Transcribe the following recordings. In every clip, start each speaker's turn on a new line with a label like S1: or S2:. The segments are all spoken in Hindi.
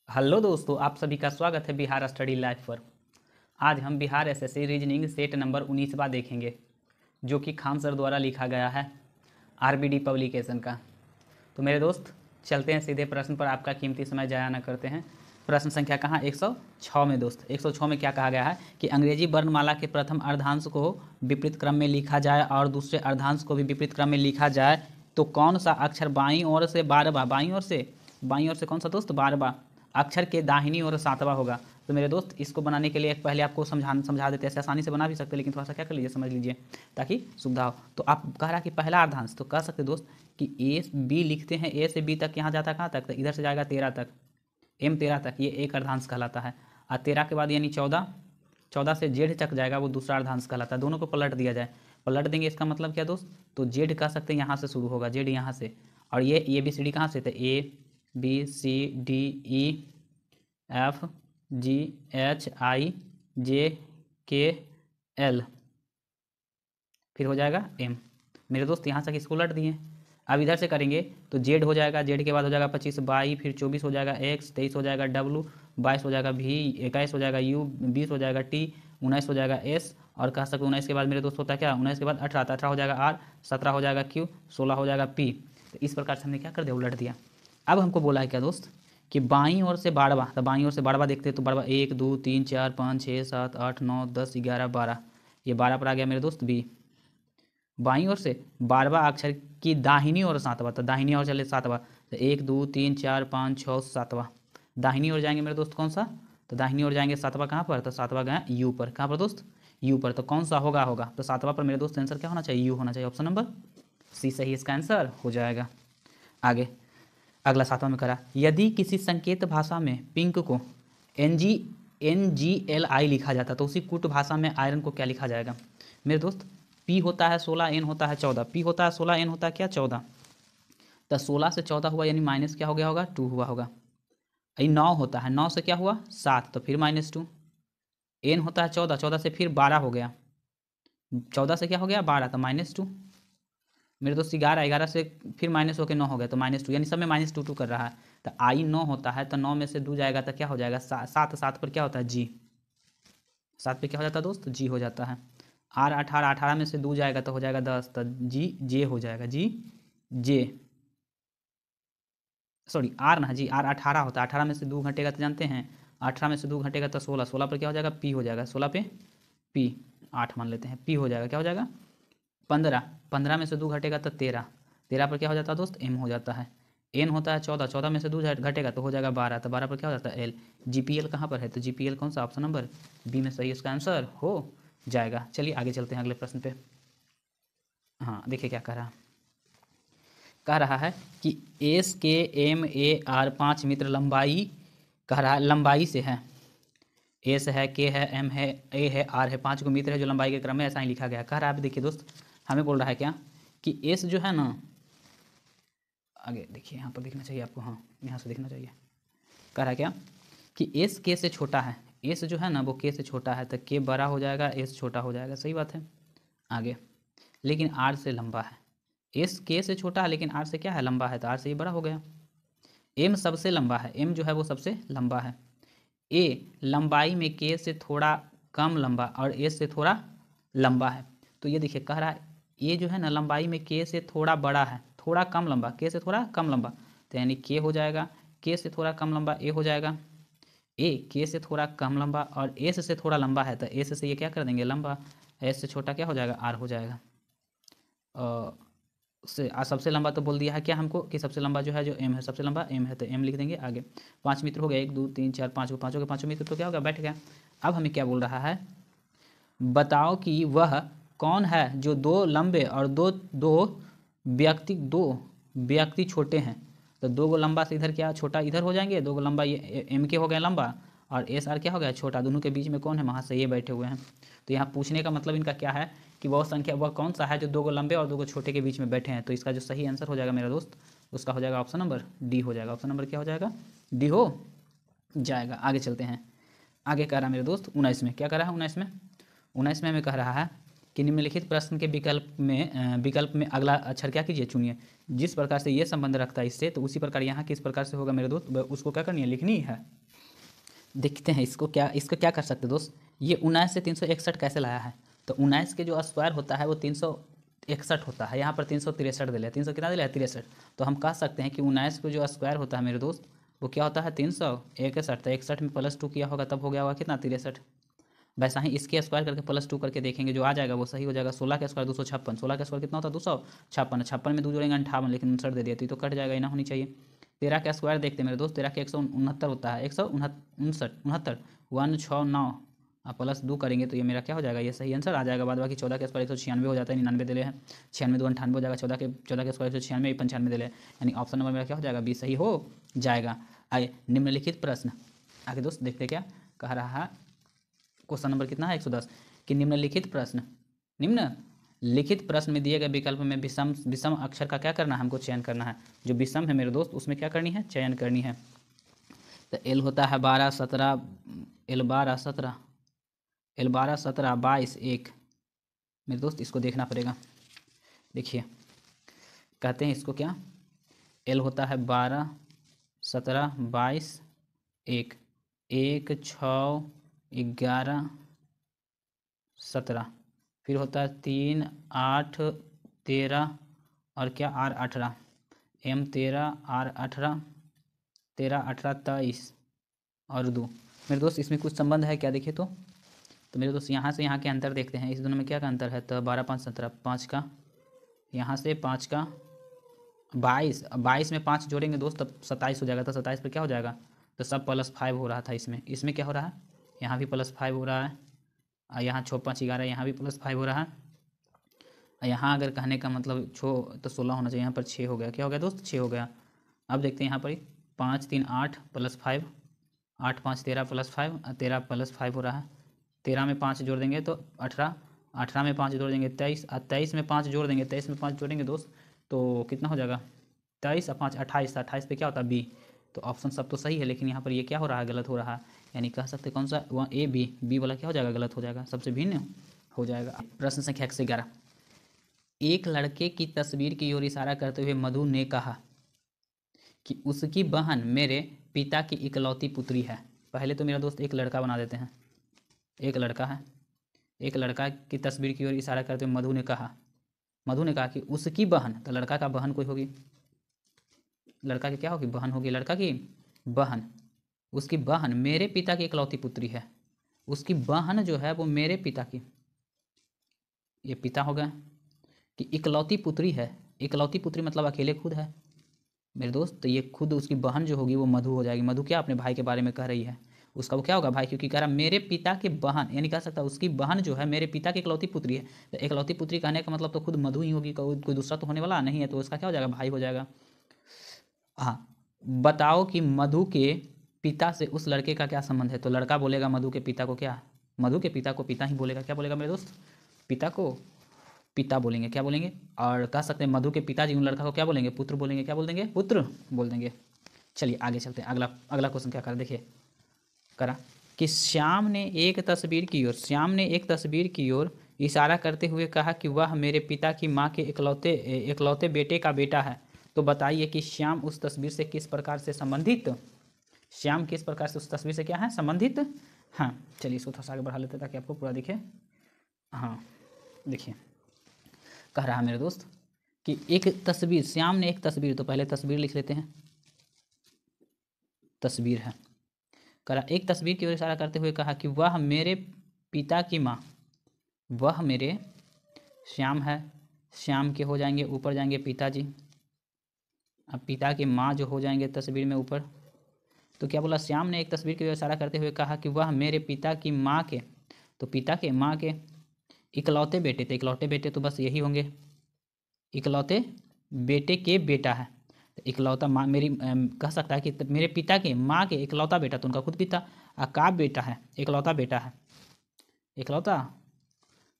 S1: हेलो दोस्तों, आप सभी का स्वागत है बिहार स्टडी लाइफ पर। आज हम Bihar SSC reasoning set number 19वां देखेंगे, जो कि खान सर द्वारा लिखा गया है आरबीडी पब्लिकेशन का। तो मेरे दोस्त, चलते हैं सीधे प्रश्न पर, आपका कीमती समय जाया न करते हैं। प्रश्न संख्या कहाँ? 106 में दोस्त। 106 में क्या कहा गया है कि अंग्रेजी वर्णमाला के प्रथम अर्धांश को विपरीत क्रम में लिखा जाए और दूसरे अर्धांश को भी विपरीत क्रम में लिखा जाए तो कौन सा अक्षर बाईं ओर से 12वां, बाईं ओर से कौन सा दोस्त? 12वां अक्षर के दाहिनी ओर 7वां होगा। तो मेरे दोस्त, इसको बनाने के लिए पहले आपको समझा देते हैं। ऐसे आसानी से बना भी सकते हैं, लेकिन थोड़ा सा क्या कर लीजिए, समझ लीजिए ताकि सुविधा हो। तो आप कह रहा कि पहला अर्धांश, तो कह सकते दोस्त कि ए बी लिखते हैं। ए से बी तक यहाँ जाता कहाँ तक? तो इधर से जाएगा 13 तक, एम 13 तक, ये एक अर्धांश कहलाता है। और 13 के बाद यानी 14, 14 से जेड तक जाएगा, वो दूसरा अर्धांश कहलाता है। दोनों को पलट दिया जाए, पलट देंगे, इसका मतलब क्या दोस्त? तो जेड कह सकते हैं यहाँ से शुरू होगा, जेड यहाँ से। और ये बी सी डी कहाँ से? तो A B C D E F G H I J K L, फिर हो जाएगा एम। मेरे दोस्त यहाँ तक इसको उलट दिए। अब इधर से करेंगे तो जेड हो जाएगा, जेड के बाद हो जाएगा 25 वाई, फिर 24 हो जाएगा एक्स, 23 हो जाएगा डब्लू, 22 हो जाएगा वी, 21 हो जाएगा यू, 20 हो जाएगा टी, 19 हो जाएगा एस। और कह सकते 19 के बाद मेरे दोस्त होता है क्या? 19 के बाद 18, 18 हो जाएगा आर, 17 हो जाएगा क्यू, 16 हो जाएगा पी। तो इस प्रकार से हमने क्या कर दिया? उलट दिया। अब हमको बोला है क्या दोस्त कि बाईं ओर से 12वां, तो बाईं ओर से 12वां देखते हैं। तो 12वां 1 2 3 4 5 6 7 8 9 10 11 12, ये 12 पर आ गया मेरे दोस्त बी। बाईं ओर से 12वां अक्षर की दाहिनी ओर 7वां, तो दाहिनी ओर चले 7वां, तो 1 2 3 4 5 6 7वां। दाहिनी ओर जाएंगे मेरे दोस्त कौन सा? तो दाहिनी ओर जाएंगे 7वां कहाँ पर? तो 7वां गया यू पर। कहाँ पर दोस्त? यू पर। तो कौन सा होगा? तो 7वां पर मेरे दोस्त आंसर क्या होना चाहिए? यू होना चाहिए। ऑप्शन नंबर सी सही इसका आंसर हो जाएगा। आगे अगला 7वां में करा, यदि किसी संकेत भाषा में पिंक को NGLI लिखा जाता तो उसी कूट भाषा में आयरन को क्या लिखा जाएगा? मेरे दोस्त, P होता है 16, N होता है 14। P होता है 16, N होता है क्या? 14। तो 16 से 14 हुआ यानी माइनस क्या हो गया होगा? 2 हुआ होगा। ये 9 होता है, 9 से क्या हुआ? 7, तो फिर -2। N होता है 14, 14 से फिर 12 हो गया, 14 से क्या हो गया? 12, तो -2। मेरे दोस्त 11, 11 से फिर माइनस होकर 9 हो गया, तो -2, यानी सब में -2 कर रहा है। तो आई 9 होता है, तो 9 में से 2 जाएगा तो क्या हो जाएगा? 7, 7 पर क्या होता है? जी। 7 पे क्या हो जाता है दोस्त? जी हो जाता है। आर 18, 18 में से 2 जाएगा तो हो जाएगा 10, तो जी जे हो जाएगा। जी जे, सॉरी आर ना, जी आर 18 होता है। 18 में से 2 घटेगा तो जानते हैं, 18 में से 2 घटेगा तो 16, 16 पर क्या हो जाएगा? पी हो जाएगा। 16 पे पी, 8 मान लेते हैं, पी हो जाएगा। क्या हो जाएगा? 15, 15 में से 2 घटेगा तो 13, 13 पर क्या हो जाता है दोस्त? एम हो जाता है। एन होता है 14, 14 में से 2 घटेगा तो हो जाएगा 12, तो 12 पर क्या हो जाता है? एल। जीपीएल कहाँ पर है? तो जीपीएल कौन सा? ऑप्शन नंबर बी में सही इसका आंसर हो जाएगा। चलिए आगे चलते हैं अगले प्रश्न पे। हाँ देखिए क्या कह रहा है कि एस के एम ए आर 5 मीटर लंबाई, कह रहा है लंबाई से है। एस है, के है, एम है, ए है, आर है, 5 को मित्र है जो लंबाई के क्रम में ऐसा ही लिखा गया। कह रहा है, देखिए दोस्त, हमें बोल रहा है क्या कि एस जो है ना, आगे देखिए यहाँ पर दिखना चाहिए आपको, हाँ यहाँ से दिखना चाहिए। कह रहा है क्या कि एस के से छोटा है। एस जो है ना वो के से छोटा है, तो के बड़ा हो जाएगा, एस छोटा हो जाएगा, सही बात है। आगे, लेकिन आर से लंबा है। एस के से छोटा है लेकिन आर से क्या है? लंबा है, तो आर से ये बड़ा हो गया। एम सबसे लंबा है, एम जो है वो सबसे लंबा है। ए लंबाई में के से थोड़ा कम लंबा और एस से थोड़ा लंबा है। तो ये देखिए कह रहा है ए जो है ना लंबाई में के से थोड़ा बड़ा है, थोड़ा कम लंबा, के से थोड़ा कम लंबा, तो यानी के हो जाएगा, के से थोड़ा कम लंबा ए हो जाएगा। ए के से थोड़ा कम लंबा और एस से थोड़ा लंबा है, तो एस से ये क्या कर देंगे? लंबा। एस से छोटा क्या हो जाएगा? आर हो जाएगा। से सबसे लंबा तो बोल दिया है क्या हमको कि सबसे लंबा जो है जो एम है, सबसे लंबा एम है, तो एम लिख देंगे। आगे 5 मित्र हो गया, 1 2 3 4 5 को, पाँचों के पाँचों मित्र तो क्या हो गया? बैठ गया। अब हमें क्या बोल रहा है, बताओ कि वह कौन है जो दो लंबे और दो व्यक्ति छोटे हैं। तो 2 गो लंबा से इधर क्या छोटा इधर हो जाएंगे, 2 गो लंबा ये एम के हो गए लंबा और एस आर क्या हो गया? छोटा। दोनों के बीच में कौन है? वहाँ से ये बैठे हुए हैं। तो यहाँ पूछने का मतलब इनका क्या है कि वह संख्या, वह कौन सा है जो 2 गो लंबे और 2 गो छोटे के बीच में बैठे हैं। तो इसका जो सही आंसर हो जाएगा मेरा दोस्त, उसका हो जाएगा ऑप्शन नंबर डी हो जाएगा। ऑप्शन नंबर क्या हो जाएगा? डी हो जाएगा। आगे चलते हैं। आगे कह रहा है मेरे दोस्त 19 में, क्या कह रहा है 19 में? 19 में हमें कह रहा है कि निम्नलिखित प्रश्न के विकल्प में अगला अक्षर क्या कीजिए, चुनिए। जिस प्रकार से ये संबंध रखता है इससे, तो उसी प्रकार यहाँ किस प्रकार से होगा मेरे दोस्त, उसको क्या करनी है, लिखनी है। देखते हैं इसको क्या कर सकते दोस्त। ये 19 से 361 कैसे लाया है, तो 19 के जो स्क्वायर होता है वो 361 होता है, यहाँ पर 363 दिले, 300 कितना दिला है, 63। तो हम कह सकते हैं कि 19 को जो स्क्वायर होता है मेरे दोस्त वो क्या होता है, 361। तो 61 में +2 किया होगा तब हो गया होगा कितना, 63। वैसा ही इसके स्क्वायर करके +2 करके देखेंगे, जो आ जाएगा वो सही हो जाएगा। 16 का स्क्वायर 256, 16 का स्क्वायर कितना होता है, 256, 56 में 2 जोड़ेंगे 58, लेकिन 59 दे दिया तो कट जाएगा, ये ना होनी चाहिए। 13 का स्क्वायर देखते हैं मेरे दोस्त, 13 के 169 होता है, 169 169 +2 करेंगे तो ये मेरा क्या हो जाएगा, ये सही आंसर आ जाएगा। बाद बाकी 14 के स्क्वायर 196 हो जाता है, 99 दिले हैं, 96 2 98 हो जाएगा। 14 के स्क्वायर 196 95 दिले, यानी ऑप्शन नंबर मेरा क्या हो जाएगा, बी सही हो जाएगा। आगे निम्नलिखित प्रश्न, आगे दोस्त देखते क्या कह रहा है। क्वेश्चन नंबर कितना है, 110, कि निम्नलिखित प्रश्न में दिए गए विकल्प में विषम अक्षर का क्या करना है, हमको चयन करना है। जो विषम है मेरे दोस्त उसमें क्या करनी है, चयन करनी है। तो एल होता है 12 17, एल 12 17, एल 12 17 22 1। मेरे दोस्त इसको देखना पड़ेगा। देखिए कहते हैं इसको क्या, एल होता है 12 17 22 1, 1 6 11 17, फिर होता है 3 8 13 और क्या R 18, M 13 R 18, 13 18 23 और 2। मेरे दोस्त इसमें कुछ संबंध है क्या, देखिए तो मेरे दोस्त यहाँ से यहाँ के अंतर देखते हैं, इस दोनों में क्या का अंतर है, तो 12 5 17, 5 का यहाँ से 5 का 22 में 5 जोड़ेंगे दोस्त तब 27 हो जाएगा। तो 27 पर क्या हो जाएगा, तो सब +5 हो रहा था, इसमें क्या हो रहा है, यहाँ भी +5 हो रहा है, और यहाँ 6 5 11, यहाँ भी +5 हो रहा है। यहाँ अगर कहने का मतलब तो 16 होना चाहिए, यहाँ पर 6 हो गया, क्या हो गया दोस्त, 6 हो गया। अब देखते हैं यहाँ पर 5 3 8 +5, 8 5 13 +5, 13 +5 हो रहा है। 13 में 5 जोड़ देंगे तो 18, 18 में 5 जोड़ देंगे 23, और 23 में 5 जोड़ देंगे, 23 में 5 जोड़ेंगे दोस्त तो कितना हो जाएगा, 23 और 5 28, 28 पे क्या होता है, बी। तो ऑप्शन सब तो सही है, लेकिन यहाँ पर ये क्या हो रहा है, गलत हो रहा है। यानी कह सकते कौन सा, वहाँ ए बी वाला क्या हो जाएगा, गलत हो जाएगा, सबसे भिन्न हो जाएगा। प्रश्न संख्या 111, एक लड़के की तस्वीर की ओर इशारा करते हुए मधु ने कहा कि उसकी बहन मेरे पिता की इकलौती पुत्री है। पहले तो मेरा दोस्त एक लड़का बना देते हैं, एक लड़का है, एक लड़का की तस्वीर की ओर इशारा करते हुए मधु ने कहा कि उसकी बहन, तो लड़का का बहन कोई होगी, लड़का की क्या होगी, बहन होगी, लड़का की बहन, उसकी बहन मेरे पिता की इकलौती पुत्री है। उसकी बहन जो है वो मेरे पिता की, ये पिता होगा, कि इकलौती पुत्री है, इकलौती पुत्री मतलब अकेले खुद है मेरे दोस्त। तो ये खुद उसकी बहन जो होगी वो मधु हो जाएगी। मधु क्या अपने भाई के बारे में कह रही है, उसका वो क्या होगा, भाई, क्योंकि कह रहा मेरे पिता की बहन, यानी कह सकता है उसकी बहन जो है मेरे पिता की इकलौती पुत्री है। तो इकलौती पुत्री कहने का मतलब तो खुद मधु ही होगी, कोई दूसरा तो होने वाला नहीं है, तो उसका क्या हो जाएगा, भाई हो जाएगा। हाँ, बताओ कि मधु के पिता से उस लड़के का क्या संबंध है। तो लड़का बोलेगा मधु के पिता को क्या, मधु के पिता को पिता ही बोलेगा, क्या बोलेगा मेरे दोस्त, पिता को पिता बोलेंगे, क्या बोलेंगे। और कह सकते हैं मधु के पिताजी उन लड़का को क्या बोलेंगे, पुत्र बोलेंगे, क्या बोल देंगे, पुत्र बोल देंगे। चलिए आगे चलते हैं, अगला क्वेश्चन क्या करा, देखिए करा कि श्याम ने एक तस्वीर की ओर इशारा करते हुए कहा कि वह मेरे पिता की माँ के इकलौते बेटे का बेटा है। तो बताइए कि श्याम उस तस्वीर से किस प्रकार से संबंधित, श्याम किस प्रकार से उस तस्वीर से क्या है, संबंधित। हाँ चलिए इसको थोड़ा सा आगे बढ़ा लेते हैं ताकि आपको पूरा दिखे। हाँ देखिए कह रहा है मेरे दोस्त कि एक तस्वीर, श्याम ने एक तस्वीर, तो पहले तस्वीर लिख लेते हैं, तस्वीर है, कह रहा एक तस्वीर की ओर इशारा करते हुए कहा कि वह मेरे पिता की माँ, वह मेरे, श्याम है, श्याम के हो जाएंगे ऊपर जाएंगे पिताजी, अब पिता की माँ जो हो जाएंगे तस्वीर में ऊपर। तो क्या बोला, श्याम ने एक तस्वीर की ओर इशारा करते हुए कहा कि वह मेरे पिता की माँ के, तो पिता के माँ के इकलौते बेटे, तो इकलौते बेटे तो बस यही होंगे, इकलौते बेटे के बेटा है। तो इकलौता माँ मेरी कह सकता है कि मेरे पिता के माँ के इकलौता बेटा, तो उनका खुद पिता का बेटा है, इकलौता बेटा है, इकलौता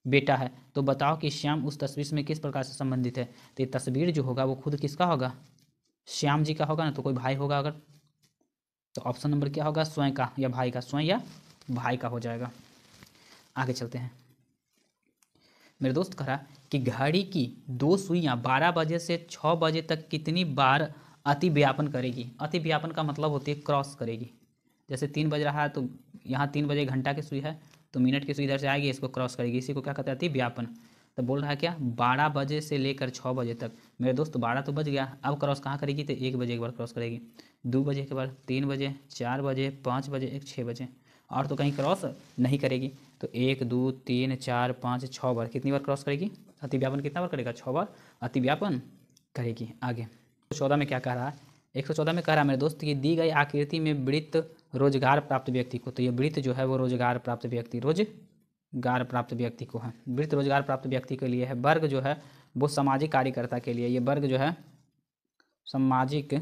S1: बेटा है। तो बताओ कि श्याम उस तस्वीर में किस प्रकार से संबंधित है। तो ये तस्वीर जो होगा वो खुद किसका होगा, श्याम जी का होगा ना, तो कोई भाई होगा अगर, तो ऑप्शन नंबर क्या होगा, स्वयं का या भाई का, स्वयं या भाई का हो जाएगा। आगे चलते हैं, मेरे दोस्त कह रहा कि घड़ी की 2 सुइयाँ 12 बजे से 6 बजे तक कितनी बार अतिव्यापन करेगी। अतिव्यापन का मतलब होती है क्रॉस करेगी। जैसे 3 बज रहा है तो यहाँ 3 बजे घंटा की सुई है तो मिनट की सुई इधर से आएगी, इसको क्रॉस करेगी, इसी को क्या कहते हैं अतिव्यापन। तो बोल रहा है क्या 12 बजे से लेकर 6 बजे तक। मेरे दोस्त 12 तो बज गया, अब क्रॉस कहाँ करेगी तो 1 बजे एक बार क्रॉस करेगी, 2 बजे के बाद 3 बजे, 4 बजे, 5 बजे, एक 6 बजे, और तो कहीं क्रॉस नहीं करेगी। तो 1 2 3 4 5 6 बार कितनी बार क्रॉस करेगी, अतिव्यापन कितना बार करेगा, 6 बार अतिव्यापन करेगी। आगे 114 में क्या कह रहा है, 114 में कह रहा है मेरे दोस्त कि दी गई आकृति में वृत्त रोजगार प्राप्त व्यक्ति को, तो ये वृत्त जो है वो रोजगार प्राप्त व्यक्ति, रोजगार प्राप्त व्यक्ति को है। वृत्त रोजगार प्राप्त व्यक्ति के लिए है। वर्ग जो है वो सामाजिक कार्यकर्ता के लिए, ये वर्ग जो है सामाजिक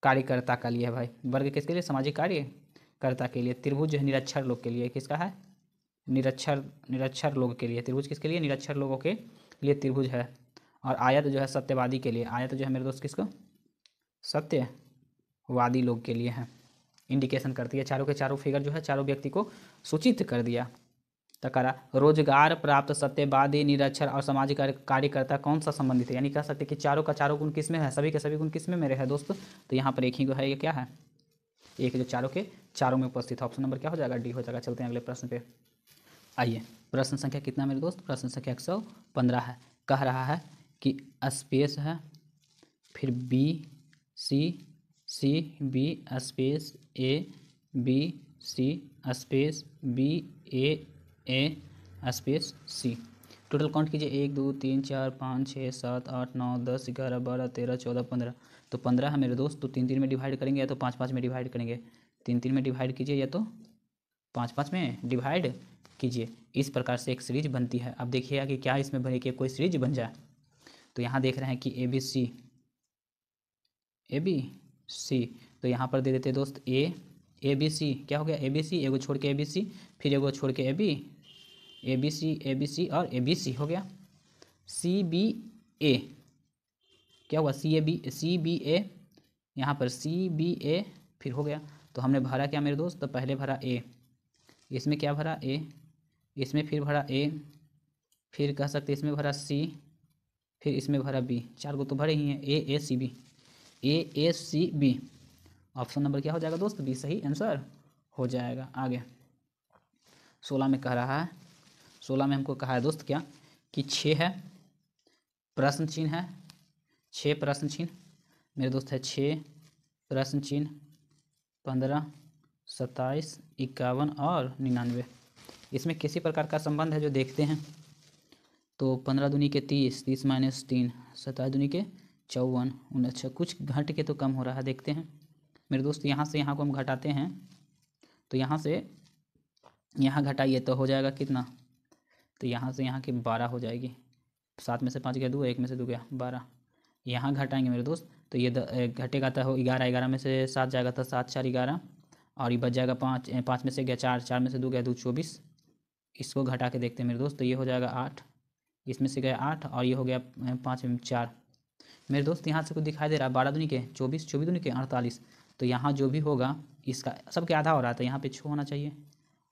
S1: कार्यकर्ता का लिए है भाई। वर्ग किसके लिए, सामाजिक कार्यकर्ता के लिए। त्रिभुज जो है निरक्षर लोग के लिए, किसका है, निरक्षर लोग के लिए। त्रिभुज किसके लिए, निरक्षर लोगों के लिए त्रिभुज है। और आयत जो है सत्यवादी के लिए। आयत जो है मेरे दोस्त किसको, सत्यवादी लोग के लिए है। इंडिकेशन करती है, चारों के चारों फिगर जो है चारों व्यक्ति को सूचित कर दिया। तो करा रोजगार प्राप्त सत्यवादी निरक्षर और सामाजिक कार्यकर्ता कौन सा संबंधित है, यानी कह सकते कि चारों का चारों गुण किस में है, सभी के सभी गुण किस में मेरे है दोस्त। तो यहाँ पर एक ही है, ये क्या है, एक जो चारों के चारों में उपस्थित है। ऑप्शन नंबर क्या हो जाएगा, डी हो जाएगा। चलते हैं अगले प्रश्न पे। आइए प्रश्न संख्या कितना मेरे दोस्त, प्रश्न संख्या 115 है। कह रहा है कि स्पेस है, फिर B C B space A B C space B A space C. Total count कीजिए, 1 2 3 4 5 6 7 8 9 10 11 12 13 14 15। तो 15 है मेरे दोस्त, तो 3 3 में डिवाइड करेंगे या तो 5 5 में डिवाइड करेंगे। 3 3 में डिवाइड कीजिए या तो 5 5 में डिवाइड कीजिए। इस प्रकार से एक सीरीज बनती है। अब देखिएगा कि क्या इसमें बने कि कोई सीरीज बन जाए। तो यहाँ देख रहे हैं कि ए बी सी, तो यहाँ पर दे देते दोस्त ए बी सी, क्या हो गया ए बी सी, एगो छोड़ के ए बी सी, फिर एगो छोड़ के ए बी सी और ए बी सी हो गया। सी बी ए क्या हुआ, सी बी ए, यहाँ पर सी बी ए फिर हो गया। तो हमने भरा क्या मेरे दोस्त, तो पहले भरा ए, इसमें क्या भरा ए, इसमें फिर भरा ए, फिर कह सकते इसमें भरा सी, फिर इसमें भरा बी। 4 को तो भरे ही हैं, ए सी बी। ऑप्शन नंबर क्या हो जाएगा दोस्त, बी सही आंसर हो जाएगा। आगे 16 में कह रहा है, 16 में हमको कहा है दोस्त क्या कि 6 है, प्रश्न चिन्ह है, 6 प्रश्न चिन्ह मेरे दोस्त है, 6 प्रश्न चिन्ह, 15 27 51 और 99। इसमें किसी प्रकार का संबंध है जो देखते हैं। तो 15 दूनी के 30, 30 माइनस 3, 27 दूनी के 54, 19। कुछ घट के तो कम हो रहा है, देखते हैं मेरे दोस्त। यहाँ से यहाँ को हम घटाते हैं, तो यहाँ से यहाँ घटाइए तो हो जाएगा कितना, तो यहाँ से यहाँ की 12 हो जाएगी। 7 में से 5 गया 2, 1 में से 2 गया 12। यहाँ घटाएंगे मेरे दोस्त तो ये घटेगा तो हो 11, 11 में से 7 जाएगा तो 7 4 11, और ये बच जाएगा 5, 5 में से गया 4, 4 में से 2 गया 2, 24। इसको घटा के देखते हैं मेरे दोस्त, तो ये हो जाएगा 8, इसमें से गया 8 और ये हो गया 5 में 4। मेरे दोस्त यहाँ से कुछ दिखाई दे रहा है, 12 दूनी के 24, 24 दूनी के 48। तो यहाँ जो भी होगा इसका सबके आधा हो रहा है, तो यहाँ पे 6 होना चाहिए,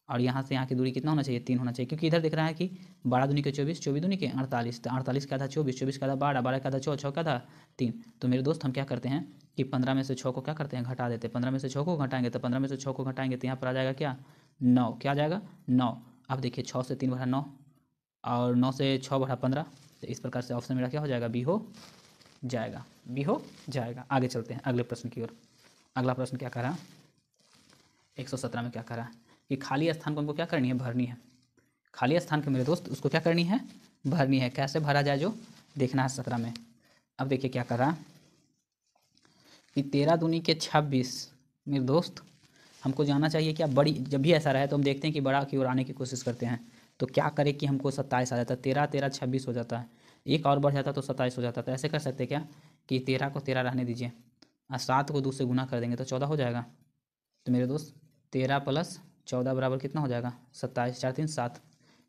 S1: और यहाँ से यहाँ की दूरी कितना होना चाहिए, 3 होना चाहिए, क्योंकि इधर दिख रहा है कि 12 दूनी के 24, 24 दूनी के 48, तो 48 का आधा 24, 24 का आधा 12, 12 का आधा 6, 6 का आधा 3। तो मेरे दोस्त हम क्या करते हैं कि 15 में से 6 को क्या करते हैं, घटा देते हैं। 15 में से 6 को घटाएंगे तो 15 में से 6 को घटाएंगे तो यहाँ पर आ जाएगा क्या 9, क्या आ जाएगा 9। अब देखिए 6 से 3 बढ़ा 9 और 9 से 6 बढ़ा 15। तो इस प्रकार से ऑप्शन मेरा क्या हो जाएगा, बी हो जाएगा, बी हो जाएगा। आगे चलते हैं अगले प्रश्न की ओर। अगला प्रश्न क्या कह रहा है, 117 में क्या कह रहा है कि खाली स्थान को हमको क्या करनी है, भरनी है। खाली स्थान को मेरे दोस्त उसको क्या करनी है, भरनी है। कैसे भरा जाए जो देखना है 17 में। अब देखिए क्या कर रहा है कि 13 दूनी के 26 मेरे दोस्त हमको जानना चाहिए क्या बड़ी, जब भी ऐसा रहे तो हम देखते हैं कि बड़ा की ओर आने की कोशिश करते हैं। तो क्या करें कि हमको 27 आ जाता है, 13 13 26 हो जाता है, एक और बढ़ जाता तो 27 हो जाता। तो ऐसे कर सकते हैं क्या कि 13 को 13 रहने दीजिए और 7 को 2 से गुना कर देंगे तो 14 हो जाएगा। तो मेरे दोस्त 13 + 14 बराबर कितना हो जाएगा 27, 4 3 7।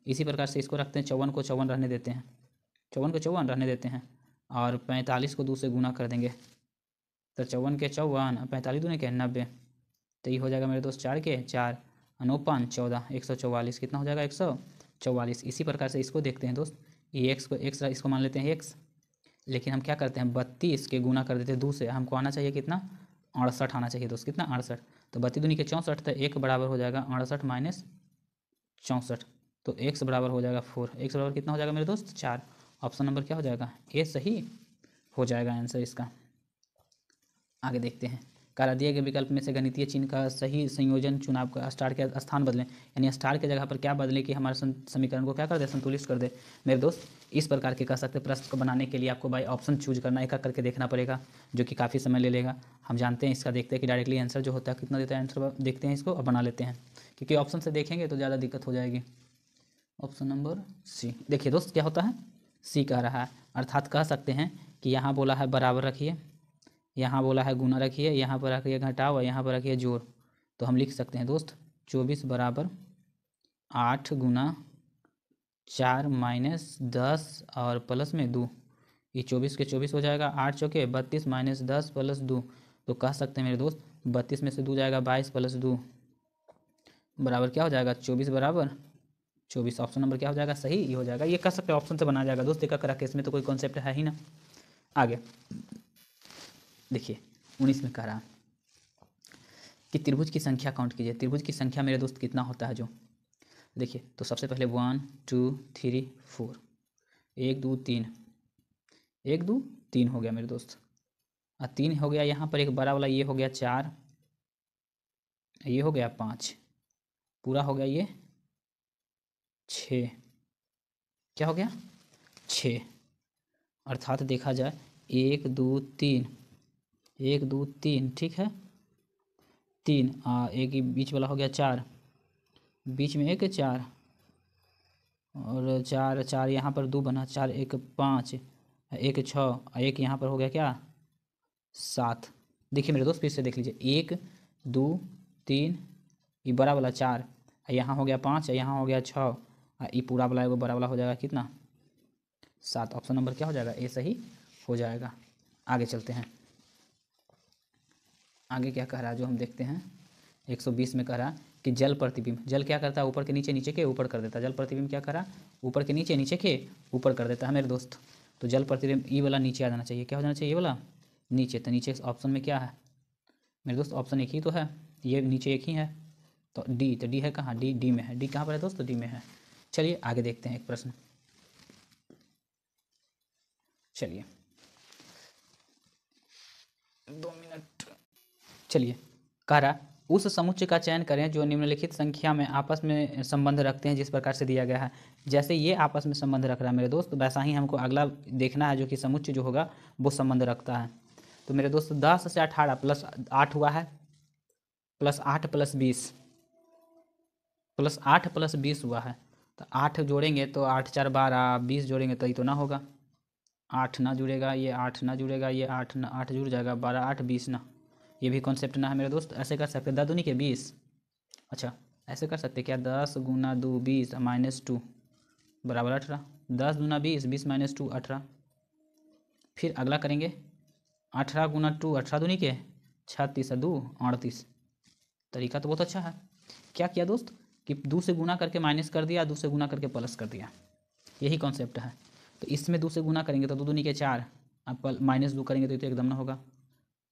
S1: इसी प्रकार से इसको रखते हैं, 54 को 54 रहने देते हैं, 54 को 54 रहने देते हैं, और 45 को 2 से गुना कर देंगे तो 54 के 54, 45 दूने के 90। तो ये हो जाएगा मेरे दोस्त 4 के 4, 9 5 14, 144 कितना हो जाएगा 44। इसी प्रकार से इसको देखते हैं दोस्त, ये एक्स को एक्स इसको मान लेते हैं एक्स, लेकिन हम क्या करते हैं 32 के गुना कर देते हैं 2 से। हमको आना चाहिए कितना 68 आना चाहिए दोस्त, कितना 68। तो 32 दूनी के 64, तो एक बराबर हो जाएगा 68 माइनस 64, तो एक्स बराबर हो जाएगा 4। एक्स बराबर कितना हो जाएगा मेरे दोस्त 4। ऑप्शन नंबर क्या हो जाएगा ए सही हो जाएगा आंसर इसका। आगे देखते हैं, करा दिए गए विकल्प में से गणितीय चिन्ह का सही संयोजन चुनाव का स्टार के स्थान बदलें, यानी स्टार के जगह पर क्या बदले कि हमारे समीकरण को क्या कर दे संतुलित कर दे। मेरे दोस्त इस प्रकार के कह सकते प्रश्न को बनाने के लिए आपको बाई ऑप्शन चूज करना, एक एक करके देखना पड़ेगा, जो कि काफ़ी समय ले लेगा। हम जानते हैं इसका, देखते हैं कि डायरेक्टली आंसर जो होता है कितना देता है आंसर, देखते हैं इसको और बना लेते हैं, क्योंकि ऑप्शन से देखेंगे तो ज़्यादा दिक्कत हो जाएगी। ऑप्शन नंबर सी, देखिए दोस्त क्या होता है सी कह रहा है, अर्थात कह सकते हैं कि यहाँ बोला है बराबर रखिए, यहाँ बोला है गुना रखिए, यहाँ पर रखिए घटाओ और यहाँ पर रखिए जोड़। तो हम लिख सकते हैं दोस्त 24 बराबर 8 गुना 4 माइनस 10 और प्लस में 2। ये 24 के 24 हो जाएगा, 8 चौके 32 माइनस 10 प्लस 2। तो कह सकते हैं मेरे दोस्त 32 में से 2 जाएगा 22 प्लस 2 बराबर क्या हो जाएगा 24 बराबर 24। ऑप्शन नंबर क्या हो जाएगा सही ये हो जाएगा। ये कह सकते हैं ऑप्शन से बना जाएगा दोस्त, एक करा के इसमें तो कोई कॉन्सेप्ट है ही ना। आगे देखिए 19 में कह रहा कि त्रिभुज की संख्या काउंट कीजिए। त्रिभुज की संख्या मेरे दोस्त कितना होता है जो, देखिए तो सबसे पहले 1 2 3 4, 1 2 3, 1 2 3 हो गया मेरे दोस्त, और 3 हो गया यहाँ पर एक बड़ा वाला, ये हो गया 4, ये हो गया 5, पूरा हो गया ये 6, क्या हो गया 6। अर्थात देखा जाए 1 2 3, 1 2 3 ठीक है 3, एक ही बीच वाला हो गया 4, बीच में एक 4 और 4 4 यहाँ पर 2 बना, 4 1 5, 1 6, एक यहाँ पर हो गया क्या 7। देखिए मेरे दोस्त फिर से देख लीजिए 1 2 3, ये बड़ा वाला 4, यहाँ हो गया 5, यहाँ हो गया 6, ये पूरा वाला वो बड़ा वाला हो जाएगा कितना 7। ऑप्शन नंबर क्या हो जाएगा ए सही हो जाएगा। आगे चलते हैं, आगे क्या कह रहा है जो हम देखते हैं 120 में कह रहा कि जल प्रतिबिंब, जल क्या करता है ऊपर के नीचे, नीचे के ऊपर कर देता है। जल प्रतिबिंब क्या करा ऊपर के नीचे, नीचे के ऊपर कर देता है मेरे दोस्त। तो जल प्रतिबिंब ई वाला नीचे आ जाना चाहिए, क्या हो जाना चाहिए ये वाला नीचे। तो नीचे ऑप्शन में क्या है मेरे दोस्त ऑप्शन एक ही तो है, ये नीचे एक ही है, तो डी। तो डी है कहाँ डी, डी में है, डी कहाँ पर है दोस्त डी में है। चलिए आगे देखते हैं एक प्रश्न, चलिए 2 मिनट। चलिए कह रहा उस समुच्चय का चयन करें जो निम्नलिखित संख्या में आपस में संबंध रखते हैं जिस प्रकार से दिया गया है। जैसे ये आपस में संबंध रख रहा है मेरे दोस्त, वैसा ही हमको अगला देखना है जो कि समुच्चय जो होगा वो संबंध रखता है। तो मेरे दोस्त 10 से 18 प्लस 8 हुआ है, प्लस 8 प्लस 20, प्लस 8 प्लस 20 हुआ है। तो 8 जोड़ेंगे तो 8 4 12, 20 जोड़ेंगे तो ये तो ना होगा, 8 ना जुड़ेगा, ये 8 ना जुड़ेगा, ये 8 ना 8 जुड़ जाएगा, 12 8 20 ना, ये भी कॉन्सेप्ट ना है मेरे दोस्त। ऐसे कर सकते 10 दूनी के 20, अच्छा ऐसे कर सकते क्या 10 गुना 2 20 माइनस 2 बराबर 18, 10 दूना 20, 20 माइनस 2 18। फिर अगला करेंगे 18 गुना 2, 18 दूनी के 36 2 38। तरीका तो बहुत अच्छा है। क्या किया दोस्त कि 2 से गुना करके माइनस कर दिया, 2 से गुना करके प्लस कर दिया, यही कॉन्सेप्ट है। तो इसमें 2 से गुना करेंगे तो 2 दूनी के 4, अब माइनस 2 करेंगे तो एकदम ना होगा,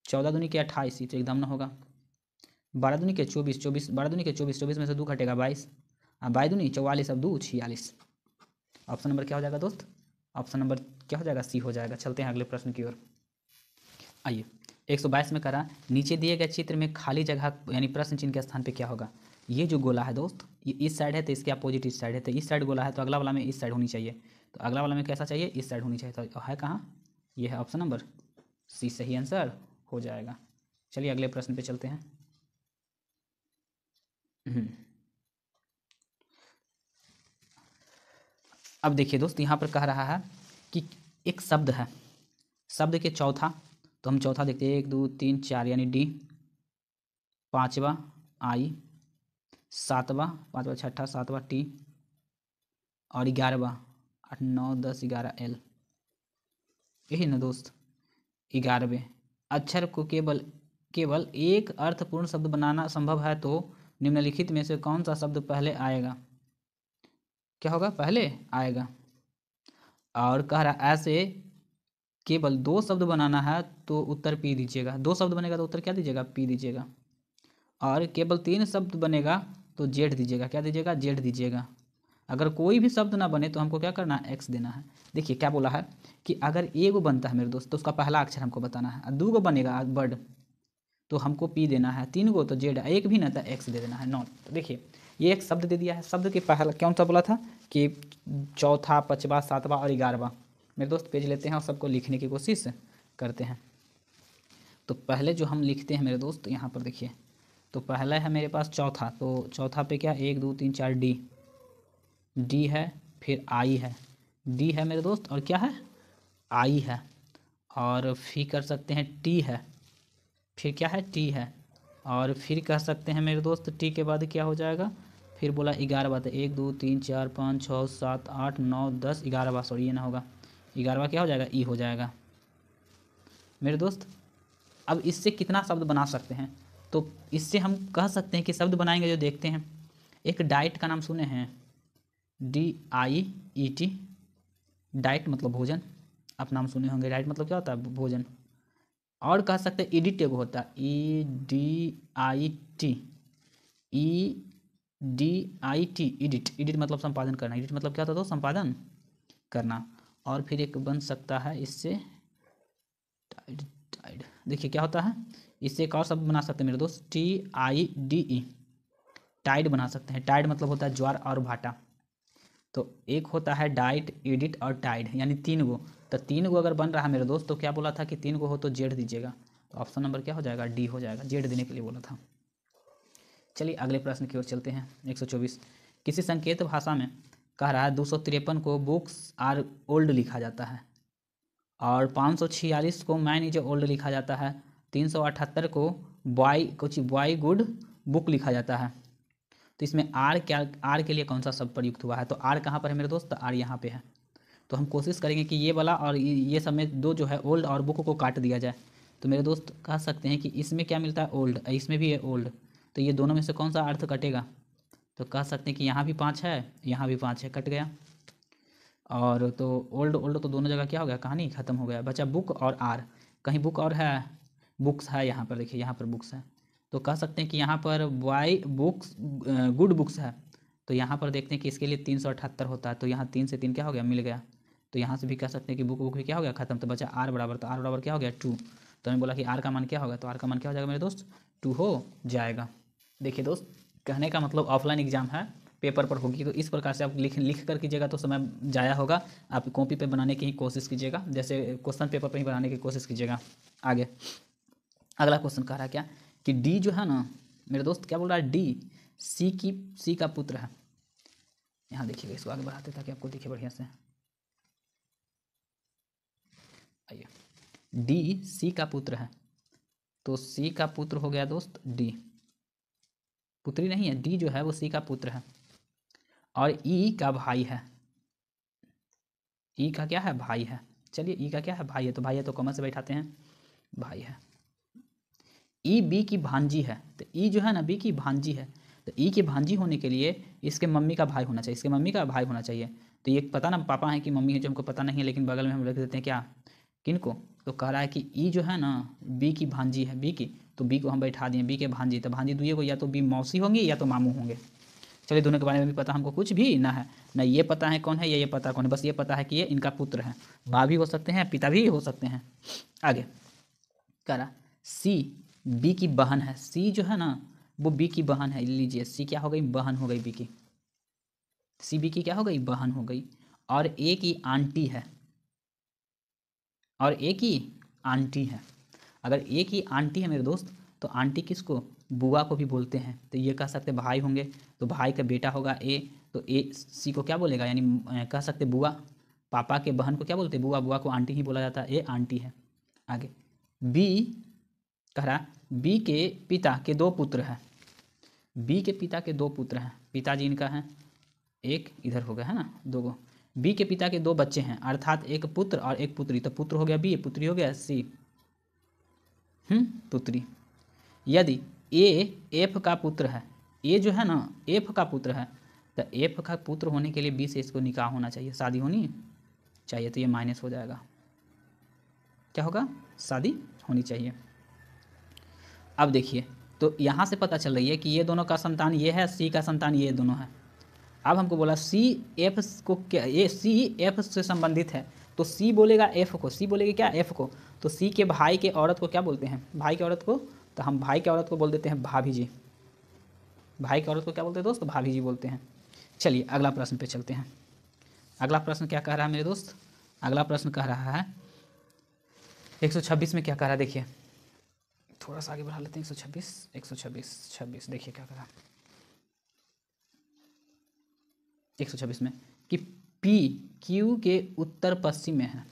S1: 14 दूनी के 28 तो एकदम ना होगा, 12 दूनी के 24, 24 12 दूनी के 24, 24 में से 2 घटेगा 22, अब 22 दूनी 44, अब 2 46। ऑप्शन नंबर क्या हो जाएगा दोस्त ऑप्शन नंबर क्या हो जाएगा सी हो जाएगा। चलते हैं अगले प्रश्न की ओर। आइए 122 में करा नीचे दिए गए चित्र में खाली जगह यानी प्रश्न चिन्ह के स्थान पे क्या होगा। ये जो गोला है दोस्त ये इस साइड है तो इसके अपोजिट इस साइड है, तो इस साइड गोला है तो अगला वाला में इस साइड होनी चाहिए, तो अगला वाला में कैसा चाहिए इस साइड होनी चाहिए, तो है कहाँ ये है ऑप्शन नंबर सी सही आंसर हो जाएगा। चलिए अगले प्रश्न पे चलते हैं। अब देखिए दोस्त यहाँ पर कह रहा है कि एक शब्द है, शब्द के चौथा, तो हम चौथा देखते हैं 1 2 3 4 यानी डी, 5वां आई, 7वां 5वां 6ठा 7वां टी, और 11वां 8 9 10 11 एल, यही ना दोस्त 11वें अक्षर को केवल एक अर्थपूर्ण शब्द बनाना संभव है तो निम्नलिखित में से कौन सा शब्द पहले आएगा। क्या होगा, पहले आएगा। और कह रहा ऐसे केवल 2 शब्द बनाना है तो उत्तर पी दीजिएगा। 2 शब्द बनेगा तो उत्तर क्या दीजिएगा, पी दीजिएगा। और केवल 3 शब्द बनेगा तो जेड दीजिएगा। क्या दीजिएगा, जेड दीजिएगा। अगर कोई भी शब्द ना बने तो हमको क्या करना है, एक्स देना है। देखिए क्या बोला है कि अगर एगो बनता है मेरे दोस्त तो उसका पहला अक्षर हमको बताना है, और 2 बनेगा वर्ड तो हमको पी देना है, 3 तो जेड, एक भी ना था एक्स दे देना है, नॉट। तो देखिए ये एक शब्द दे दिया है। शब्द के पहला कौन सा बोला था कि चौथा, 5वां, 7वां और 11वां। मेरे दोस्त पेज लेते हैं और सबको लिखने की कोशिश करते हैं। तो पहले जो हम लिखते हैं मेरे दोस्त, यहाँ पर देखिए, तो पहला है मेरे पास चौथा। तो चौथा पे क्या, 1 2 3 4 डी, डी है, फिर आई है, डी है मेरे दोस्त, और क्या है, आई है। और फिर कर सकते हैं टी है, फिर क्या है, टी है। और फिर कह सकते हैं मेरे दोस्त टी के बाद क्या हो जाएगा, फिर बोला 11वां, तो 1 2 3 4 5 6 7 8 9 10 11वां, सॉरी ये ना होगा, 11वां क्या हो जाएगा, ई हो जाएगा मेरे दोस्त। अब इससे कितना शब्द बना सकते हैं, तो इससे हम कह सकते हैं कि शब्द बनाएंगे जो देखते हैं। एक डाइट का नाम सुने हैं, DIET, डाइट मतलब भोजन, आप नाम सुने होंगे। डाइट मतलब क्या होता है, भोजन। और कह सकते हैं एडिट एगो होता है, EDIT, EDIT, एडिट, एडिट मतलब संपादन करना। एडिट मतलब क्या होता है, तो संपादन करना। और फिर एक बन सकता है इससे टाइड, टाइड, देखिए क्या होता है, इससे एक और शब्द बना सकते हैं मेरे दोस्त, TIDE, टाइड बना सकते हैं। टाइड मतलब होता है ज्वार और भाटा। तो एक होता है डाइट, एडिट और टाइड, यानी 3 गो। तो 3 गो अगर बन रहा है मेरे दोस्त तो क्या बोला था कि 3 गो हो तो जेड दीजिएगा। तो ऑप्शन नंबर क्या हो जाएगा, डी हो जाएगा, जेड देने के लिए बोला था। चलिए अगले प्रश्न की ओर चलते हैं। 124, किसी संकेत भाषा में कह रहा है 253 को बुक्स आर ओल्ड लिखा जाता है, और 546 को मैन इज ओल्ड लिखा जाता है, 378 को बॉय गुड बुक लिखा जाता है। तो इसमें आर क्या, आर के लिए कौन सा शब्द प्रयुक्त हुआ है, तो आर कहाँ पर है मेरे दोस्त, आर यहाँ पे है। तो हम कोशिश करेंगे कि ये वाला और ये सब में दो जो है ओल्ड और बुक को काट दिया जाए। तो मेरे दोस्त कह सकते हैं कि इसमें क्या मिलता है, ओल्ड, इसमें भी है ओल्ड, तो ये दोनों में से कौन सा अर्थ कटेगा, तो कह सकते हैं कि यहाँ भी 5 है, यहाँ भी 5 है, कट गया। और तो ओल्ड ओल्ड तो दोनों जगह क्या हो गया, कहानी खत्म हो गया, बचा बुक और आर। कहीं बुक और है, बुक्स है, यहाँ पर देखिए, यहाँ पर बुक्स है। तो कह सकते हैं कि यहाँ पर वाई बुक्स गुड बुक्स है। तो यहाँ पर देखते हैं कि इसके लिए 378 होता है, तो यहाँ 3 से 3 क्या हो गया, मिल गया। तो यहाँ से भी कह सकते हैं कि बुक बुक भी क्या हो गया, खत्म। तो बचा आर बराबर, तो आर बराबर क्या हो गया, 2। तो हमें बोला कि आर का मान क्या होगा, तो आर का मान क्या हो जाएगा मेरे दोस्त, 2 हो जाएगा। देखिए दोस्त, कहने का मतलब ऑफलाइन एग्जाम है, पेपर पर होगी, तो इस प्रकार से आप लिख कर कीजिएगा तो समय जाया होगा। आप कॉपी पे बनाने की ही कोशिश कीजिएगा, जैसे क्वेश्चन पेपर पे ही बनाने की कोशिश कीजिएगा। आगे अगला क्वेश्चन कह रहा है क्या कि डी जो है ना मेरे दोस्त, क्या बोल रहा है, डी सी का पुत्र है। यहाँ देखिएगा, इसको आगे बढ़ाते ताकि आपको दिखे बढ़िया से। आइए, डी सी का पुत्र है, तो सी का पुत्र हो गया दोस्त डी, पुत्री नहीं है, डी जो है वो सी का पुत्र है। और ई का भाई है, ई का क्या है, भाई है। चलिए ई का क्या है, भाई है, तो भाई है तो कॉमन से बैठाते हैं, भाई है। ई बी की भांजी है, तो ई जो है ना बी की भांजी है, तो ई की भांजी होने के लिए इसके मम्मी का भाई होना चाहिए, इसके मम्मी का भाई होना चाहिए। तो ये पता ना पापा है कि मम्मी है, जो हमको पता नहीं है, लेकिन बगल में हम रख देते हैं क्या, किनको, तो कह रहा है कि ई जो है ना बी की भांजी है, बी की, तो बी को हम बैठा दिए, बी के भांजी, तो भांजी दुइये को या तो बी मौसी होंगी या तो मामू होंगे। चलिए दोनों के बारे में भी पता हमको कुछ भी ना है, ना ये पता है कौन है या ये पता कौन है, बस ये पता है कि ये इनका पुत्र है। माँ भी हो सकते हैं, पिता भी हो सकते हैं। आगे कह रहा सी बी की बहन है, सी जो है ना वो बी की बहन है, लीजिए सी क्या हो गई, बहन हो गई बी की, सी बी की क्या हो गई, बहन हो गई। और ए की आंटी है, और ए की आंटी है। अगर ए की आंटी है मेरे दोस्त, तो आंटी किसको, बुआ को भी बोलते हैं, तो ये कह सकते भाई होंगे, तो भाई का बेटा होगा ए, तो ए सी को क्या बोलेगा, यानी कह सकते बुआ। पापा के बहन को क्या बोलते, बुआ, बुआ को आंटी ही बोला जाता है, ए आंटी है। आगे बी कह रहा बी के पिता के 2 पुत्र हैं, बी के पिता के 2 पुत्र हैं, पिताजी इनका है, एक इधर हो गया है ना, 2 गो। बी के पिता के 2 बच्चे हैं, अर्थात एक पुत्र और एक पुत्री, तो पुत्र हो गया बी, पुत्री हो गया सी, पुत्री। यदि ए एफ का पुत्र है, ए जो है ना एफ का पुत्र है, तो एफ का पुत्र होने के लिए बी से इसको निकाह होना चाहिए, शादी होनी चाहिए, तो ये माइनस हो जाएगा, क्या होगा, शादी होनी चाहिए। अब देखिए, तो यहाँ से पता चल रही है कि ये दोनों का संतान ये है, सी का संतान ये दोनों है। अब हमको बोला सी एफ को क्या, ये सी एफ से संबंधित है, तो सी बोलेगा एफ को, सी बोलेगी क्या, एफ को। तो सी के भाई के औरत को क्या बोलते हैं, भाई के औरत को, तो हम भाई के औरत को बोल देते हैं भाभी जी। भाई के औरत को क्या बोलते हैं दोस्त, भाभी जी बोलते हैं। चलिए अगला प्रश्न पे चलते हैं। अगला प्रश्न क्या कह रहा है मेरे दोस्त, अगला प्रश्न कह रहा है 126 में क्या कह रहा है, देखिए थोड़ा सा आगे बढ़ा लेते हैं। 126 देखिए क्या कह रहा है 126 में कि P Q के उत्तर पश्चिम में है।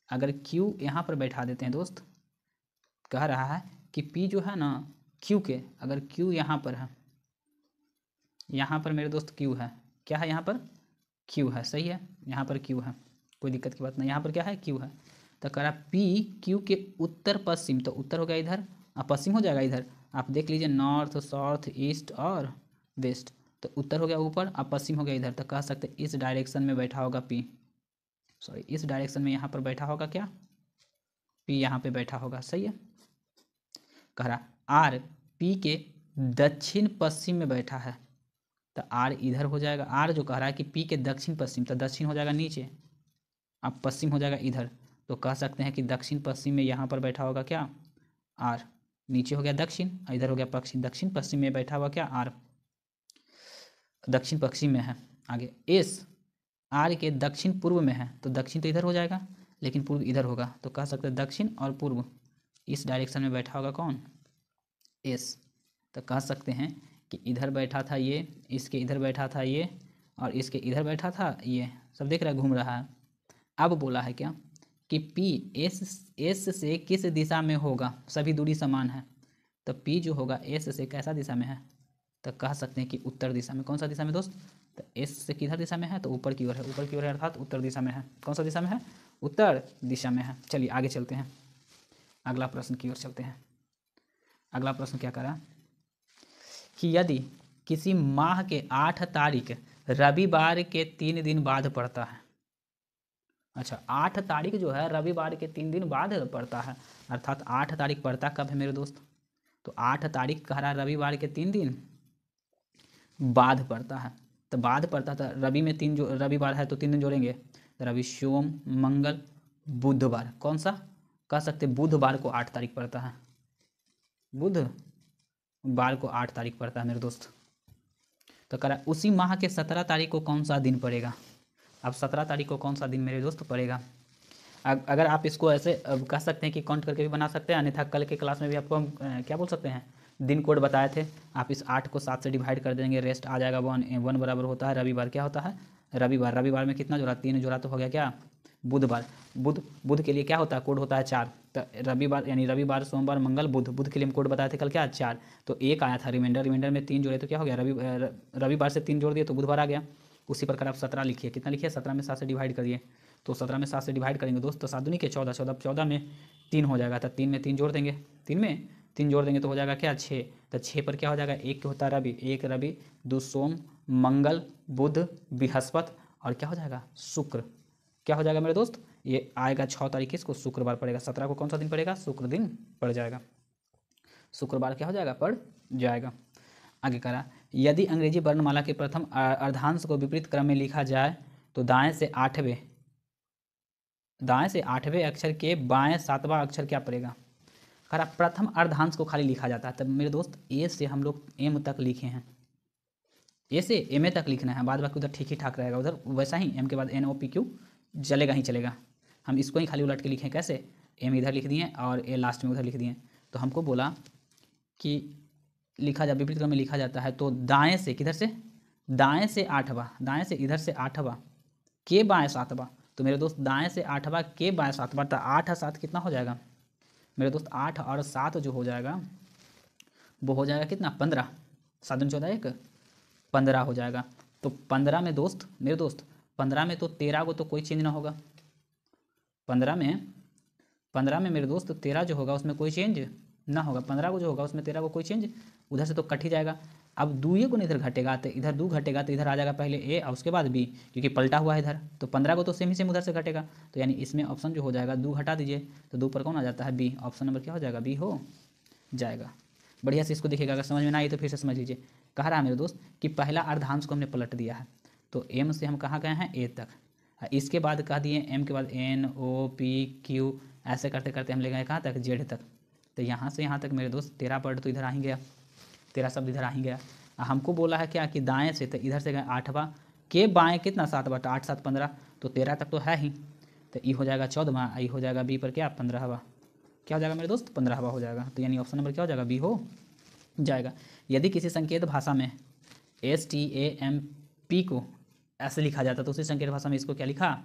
S1: अगर Q यहाँ पर बैठा देते हैं दोस्त, कह रहा है कि P जो है ना Q के, अगर Q यहाँ पर है, यहाँ पर मेरे दोस्त Q है, क्या है यहाँ पर Q है, सही है, यहाँ पर Q है, कोई दिक्कत की बात नहीं, यहाँ पर क्या है Q है। तो कह रहा P Q के उत्तर पश्चिम, तो उत्तर हो गया इधर और पश्चिम हो जाएगा इधर, आप देख लीजिए नॉर्थ साउथ ईस्ट और वेस्ट, तो उत्तर हो गया ऊपर और पश्चिम हो गया इधर। तो कह सकते इस डायरेक्शन में बैठा होगा P, सॉरी इस डायरेक्शन में यहाँ पर बैठा होगा क्या, P यहाँ पे बैठा होगा, सही है। कह रहा R P के दक्षिण पश्चिम में बैठा है, तो R इधर हो जाएगा, R जो कह रहा है कि P के दक्षिण पश्चिम, तो दक्षिण हो जाएगा नीचे, अब पश्चिम हो जाएगा इधर, तो कह सकते हैं कि दक्षिण पश्चिम में यहाँ पर बैठा होगा क्या, R। नीचे हो गया दक्षिण, इधर हो गया पश्चिम, दक्षिण पश्चिम में बैठा हुआ क्या, R, दक्षिण पश्चिम में है। आगे S R के दक्षिण पूर्व में है, तो दक्षिण तो इधर हो जाएगा लेकिन पूर्व इधर होगा, तो कह सकते हैं दक्षिण और पूर्व इस डायरेक्शन में बैठा होगा कौन, S। तो कह सकते हैं कि इधर बैठा था ये, इसके इधर बैठा था ये, और इसके इधर बैठा था ये, सब देख रहा है घूम रहा है। अब बोला है क्या कि P S से किस दिशा में होगा, सभी दूरी समान है, तो P जो होगा S से कैसा दिशा में है, तो कह सकते हैं कि उत्तर दिशा में। कौन सा दिशा में दोस्त, तो S से किधर दिशा में है, तो ऊपर की ओर है, ऊपर की ओर है अर्थात उत्तर दिशा में है। कौन सा दिशा में है, उत्तर दिशा में है। चलिए आगे चलते हैं, अगला प्रश्न की ओर चलते हैं। अगला प्रश्न क्या करा कि यदि किसी माह के 8 तारीख रविवार के 3 दिन बाद पड़ता है, अच्छा 8 तारीख जो है रविवार के 3 दिन बाद पड़ता है, अर्थात 8 तारीख पड़ता कब है मेरे दोस्त, तो 8 तारीख कह रहा है रविवार के 3 दिन बाद पड़ता है, तो बाद पड़ता था रवि में 3 जो रविवार है तो 3 दिन जोड़ेंगे, तो रवि सोम मंगल बुधवार, कौन सा कह सकते बुधवार को 8 तारीख पड़ता है, बुधवार को 8 तारीख पड़ता है मेरे दोस्त। तो कह रहा उसी माह के 17 तारीख को कौन सा दिन पड़ेगा, अब 17 तारीख को कौन सा दिन मेरे दोस्त पड़ेगा। अगर आप इसको ऐसे कह सकते हैं कि काउंट करके भी बना सकते हैं, अन्यथा कल के क्लास में भी आपको हम क्या बोल सकते हैं, दिन कोड बताए थे, आप इस 8 को 7 से डिवाइड कर देंगे, रेस्ट आ जाएगा 1 बराबर होता है रविवार, क्या होता है रविवार में कितना जोड़ा, 3 जोड़ा तो हो गया क्या बुधवार, बुध के लिए क्या होता है कोड होता है 4, तो रविवार यानी रविवार सोमवार मंगल बुध के लिए हम कोड बताए थे कल क्या 4, तो 1 आया था रिमाइंडर में 3 जोड़े तो क्या हो गया रविवार से 3 जोड़ दिए तो बुधवार आ गया। उसी प्रकार आप 17 लिखिए, कितना लिखिए 17 में 7 से डिवाइड करिए, तो 17 में 7 से डिवाइड करेंगे दोस्त तो 7 दूनी के 14 में 3 हो जाएगा, तो 3 में 3 जोड़ देंगे, 3 में 3 जोड़ देंगे तो हो जाएगा क्या 6, तो 6 पर क्या हो जाएगा, एक होता है रवि, 1 रवि 2 सोम मंगल बुध बृहस्पति और क्या हो जाएगा शुक्र, क्या हो जाएगा मेरे दोस्त ये आएगा 6 तारीख इसको शुक्रवार पड़ेगा, 17 को कौन सा दिन पड़ेगा शुक्र दिन पड़ जाएगा, शुक्रवार क्या हो जाएगा पड़ जाएगा। आगे करा यदि अंग्रेजी वर्णमाला के प्रथम अर्धांश को विपरीत क्रम में लिखा जाए तो दाएं से आठवें अक्षर के बाएं 7वां अक्षर क्या पड़ेगा। करा प्रथम अर्धांश को खाली लिखा जाता है, तब मेरे दोस्त ए से हम लोग एम तक लिखे हैं, ए से एम ए तक लिखना है, बाद बाकी उधर ठीक ही ठाक रहेगा, उधर वैसा ही एम के बाद एन ओ पी क्यू चलेगा ही चलेगा, हम इसको ही खाली उलट के लिखें कैसे, एम इधर लिख दिए और ए लास्ट में उधर लिख दिए। तो हमको बोला कि लिखा जाए विपरीत क्रम में लिखा जाता है तो दाएं से किधर से, दाएं से 8वां, दाएं से इधर से 8वां के बाएं 7वां, तो मेरे दोस्त दाएं से 8वां के बाएं 7वां, तो 8 और 7 कितना हो जाएगा मेरे दोस्त, 8 और 7 जो हो जाएगा वो हो जाएगा कितना 15, 7 दूनी 14 1 15 हो जाएगा। तो 15 में दोस्त मेरे दोस्त 15 में तो 13 को तो कोई चेंज ना होगा, 15 में मेरे दोस्त 13 जो होगा उसमें कोई चेंज ना होगा, 15 को जो होगा उसमें 13 को कोई चेंज, उधर से तो कट ही जाएगा, अब दुए को इधर घटेगा तो इधर 2 घटेगा तो इधर आ जाएगा पहले ए और उसके बाद बी, क्योंकि पलटा हुआ है इधर, तो 15 को तो सेम ही सेम उधर से घटेगा। तो यानी इसमें ऑप्शन जो हो जाएगा 2 हटा दीजिए तो 2 पर कौन आ जाता है बी, ऑप्शन नंबर क्या हो जाएगा बी हो जाएगा। बढ़िया से इसको देखिएगा, अगर समझ में ना आई तो फिर से समझ लीजिए। कह रहा है मेरे दोस्त कि पहला अर्धांश को हमने पलट दिया है, तो एम से हम कहाँ गए हैं ए तक, इसके बाद कह दिए एम के बाद एन ओ पी क्यू, ऐसे करते करते हम ले गए कहाँ तक जेड तक। तो यहाँ से यहाँ तक मेरे दोस्त 13 वर्ड तो इधर आ ही गया, 13 शब्द इधर आ ही गया। हमको बोला है क्या कि दाएं से, तो इधर से गए 8वां के बाएं कितना 7/8 7 15, तो 13 तक तो है ही, तो ई हो जाएगा 14वां, आई हो जाएगा बी पर क्या 15वां, क्या हो जाएगा मेरे दोस्त 15वां हो जाएगा। तो यानी ऑप्शन नंबर क्या हो जाएगा बी हो जाएगा। यदि किसी संकेत भाषा में STAMP को ऐसे लिखा जाता तो उसी संकेत भाषा में इसको क्या लिखा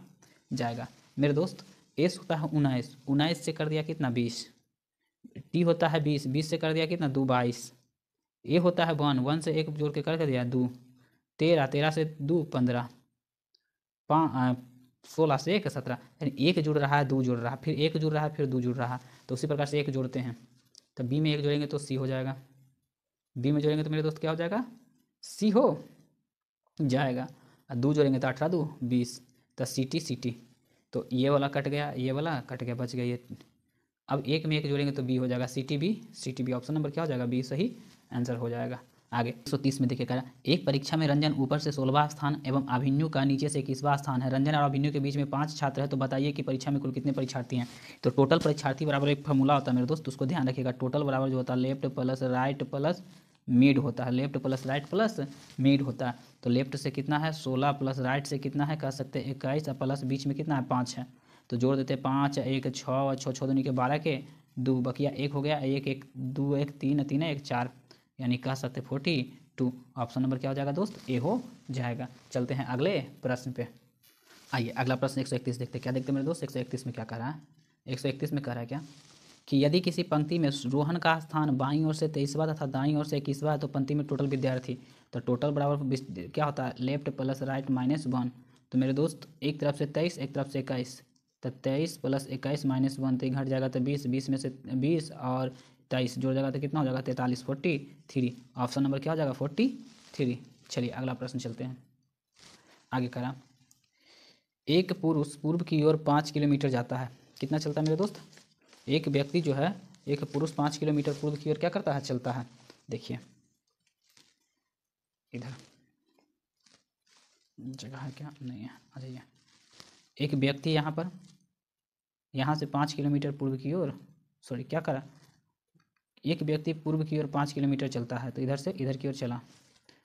S1: जाएगा मेरे दोस्त। एस होता है 19, 19 से कर दिया कितना 20, टी होता है 20, 20 से कर दिया कितना 2 22, ए होता है 1, 1 से 1 जोड़ के कर दिया 2, 13, 13 से 2 15, 16 से 1 17, यानी 1 जुड़ रहा है 2 जुड़ रहा है फिर 1 जुड़ रहा है फिर 2 जुड़ रहा है, तो उसी प्रकार से 1 जोड़ते हैं तो बी में 1 जोड़ेंगे तो सी हो जाएगा, बी में जोड़ेंगे तो मेरे दोस्त क्या हो जाएगा सी हो जाएगा, और 2 जोड़ेंगे तो 18 2 20, तो सी टी, तो ये वाला कट गया ये वाला कट गया बच गया ये। अब 1 में 1 जोड़ेंगे तो बी हो जाएगा C T B, option number क्या हो जाएगा बी सही आंसर हो जाएगा। आगे 130 में देखिए कह रहा एक परीक्षा में रंजन ऊपर से 16वां स्थान एवं अभिन्यु का नीचे से 21वां स्थान है। रंजन और अभिन्यु के बीच में 5 छात्र है, तो बताइए कि परीक्षा में कुल कितने परीक्षार्थी हैं। तो टोटल परीक्षार्थी बराबर एक फॉर्मूला होता है मेरे दोस्त, उसको ध्यान रखिएगा। टोटल बराबर जो होता है left plus right plus mid होता है, left plus right plus mid होता है। तो लेफ्ट से कितना है 16 प्लस राइट से कितना है कह सकते हैं 21 और प्लस बीच में कितना है 5 है, तो जोड़ देते हैं 5 1 6 6 6 दूनी के 12 के 2 बकिया 1 हो गया, 1 1 2 1 3 3 1 4, यानी कह सकते 42। ऑप्शन नंबर क्या हो जाएगा दोस्त ए हो जाएगा। चलते हैं अगले प्रश्न पे। आइए अगला प्रश्न 131 देखते हैं, क्या देखते हैं मेरे दोस्त 131 में क्या कह रहा है। 131 में कह रहा है क्या कि यदि किसी पंक्ति में रोहन का स्थान बाईं ओर से 23वां तथा दाईं ओर से 21वां है तो पंक्ति में टोटल विद्यार्थी, तो टोटल बराबर क्या होता है लेफ्ट प्लस राइट -1। तो मेरे दोस्त एक तरफ से 23 एक तरफ से 21, तो 23 प्लस 21 -1 तो घट जाएगा तो 20, 20 में से 20 और 23 जोड़ जाएगा तो कितना हो जाएगा 43 43। ऑप्शन नंबर क्या हो जाएगा 43। चलिए अगला प्रश्न चलते हैं। आगे करा एक पुरुष पूर्व की ओर 5 किलोमीटर जाता है, कितना चलता है मेरे दोस्त। एक व्यक्ति जो है एक पुरुष 5 किलोमीटर पूर्व की ओर क्या करता है चलता है। देखिए इधर जगह है क्या नहीं है, आ जाइए। एक व्यक्ति यहाँ पर यहाँ से 5 किलोमीटर पूर्व की ओर सॉरी क्या करा, एक व्यक्ति पूर्व की ओर 5 किलोमीटर चलता है, तो इधर से इधर की ओर चला।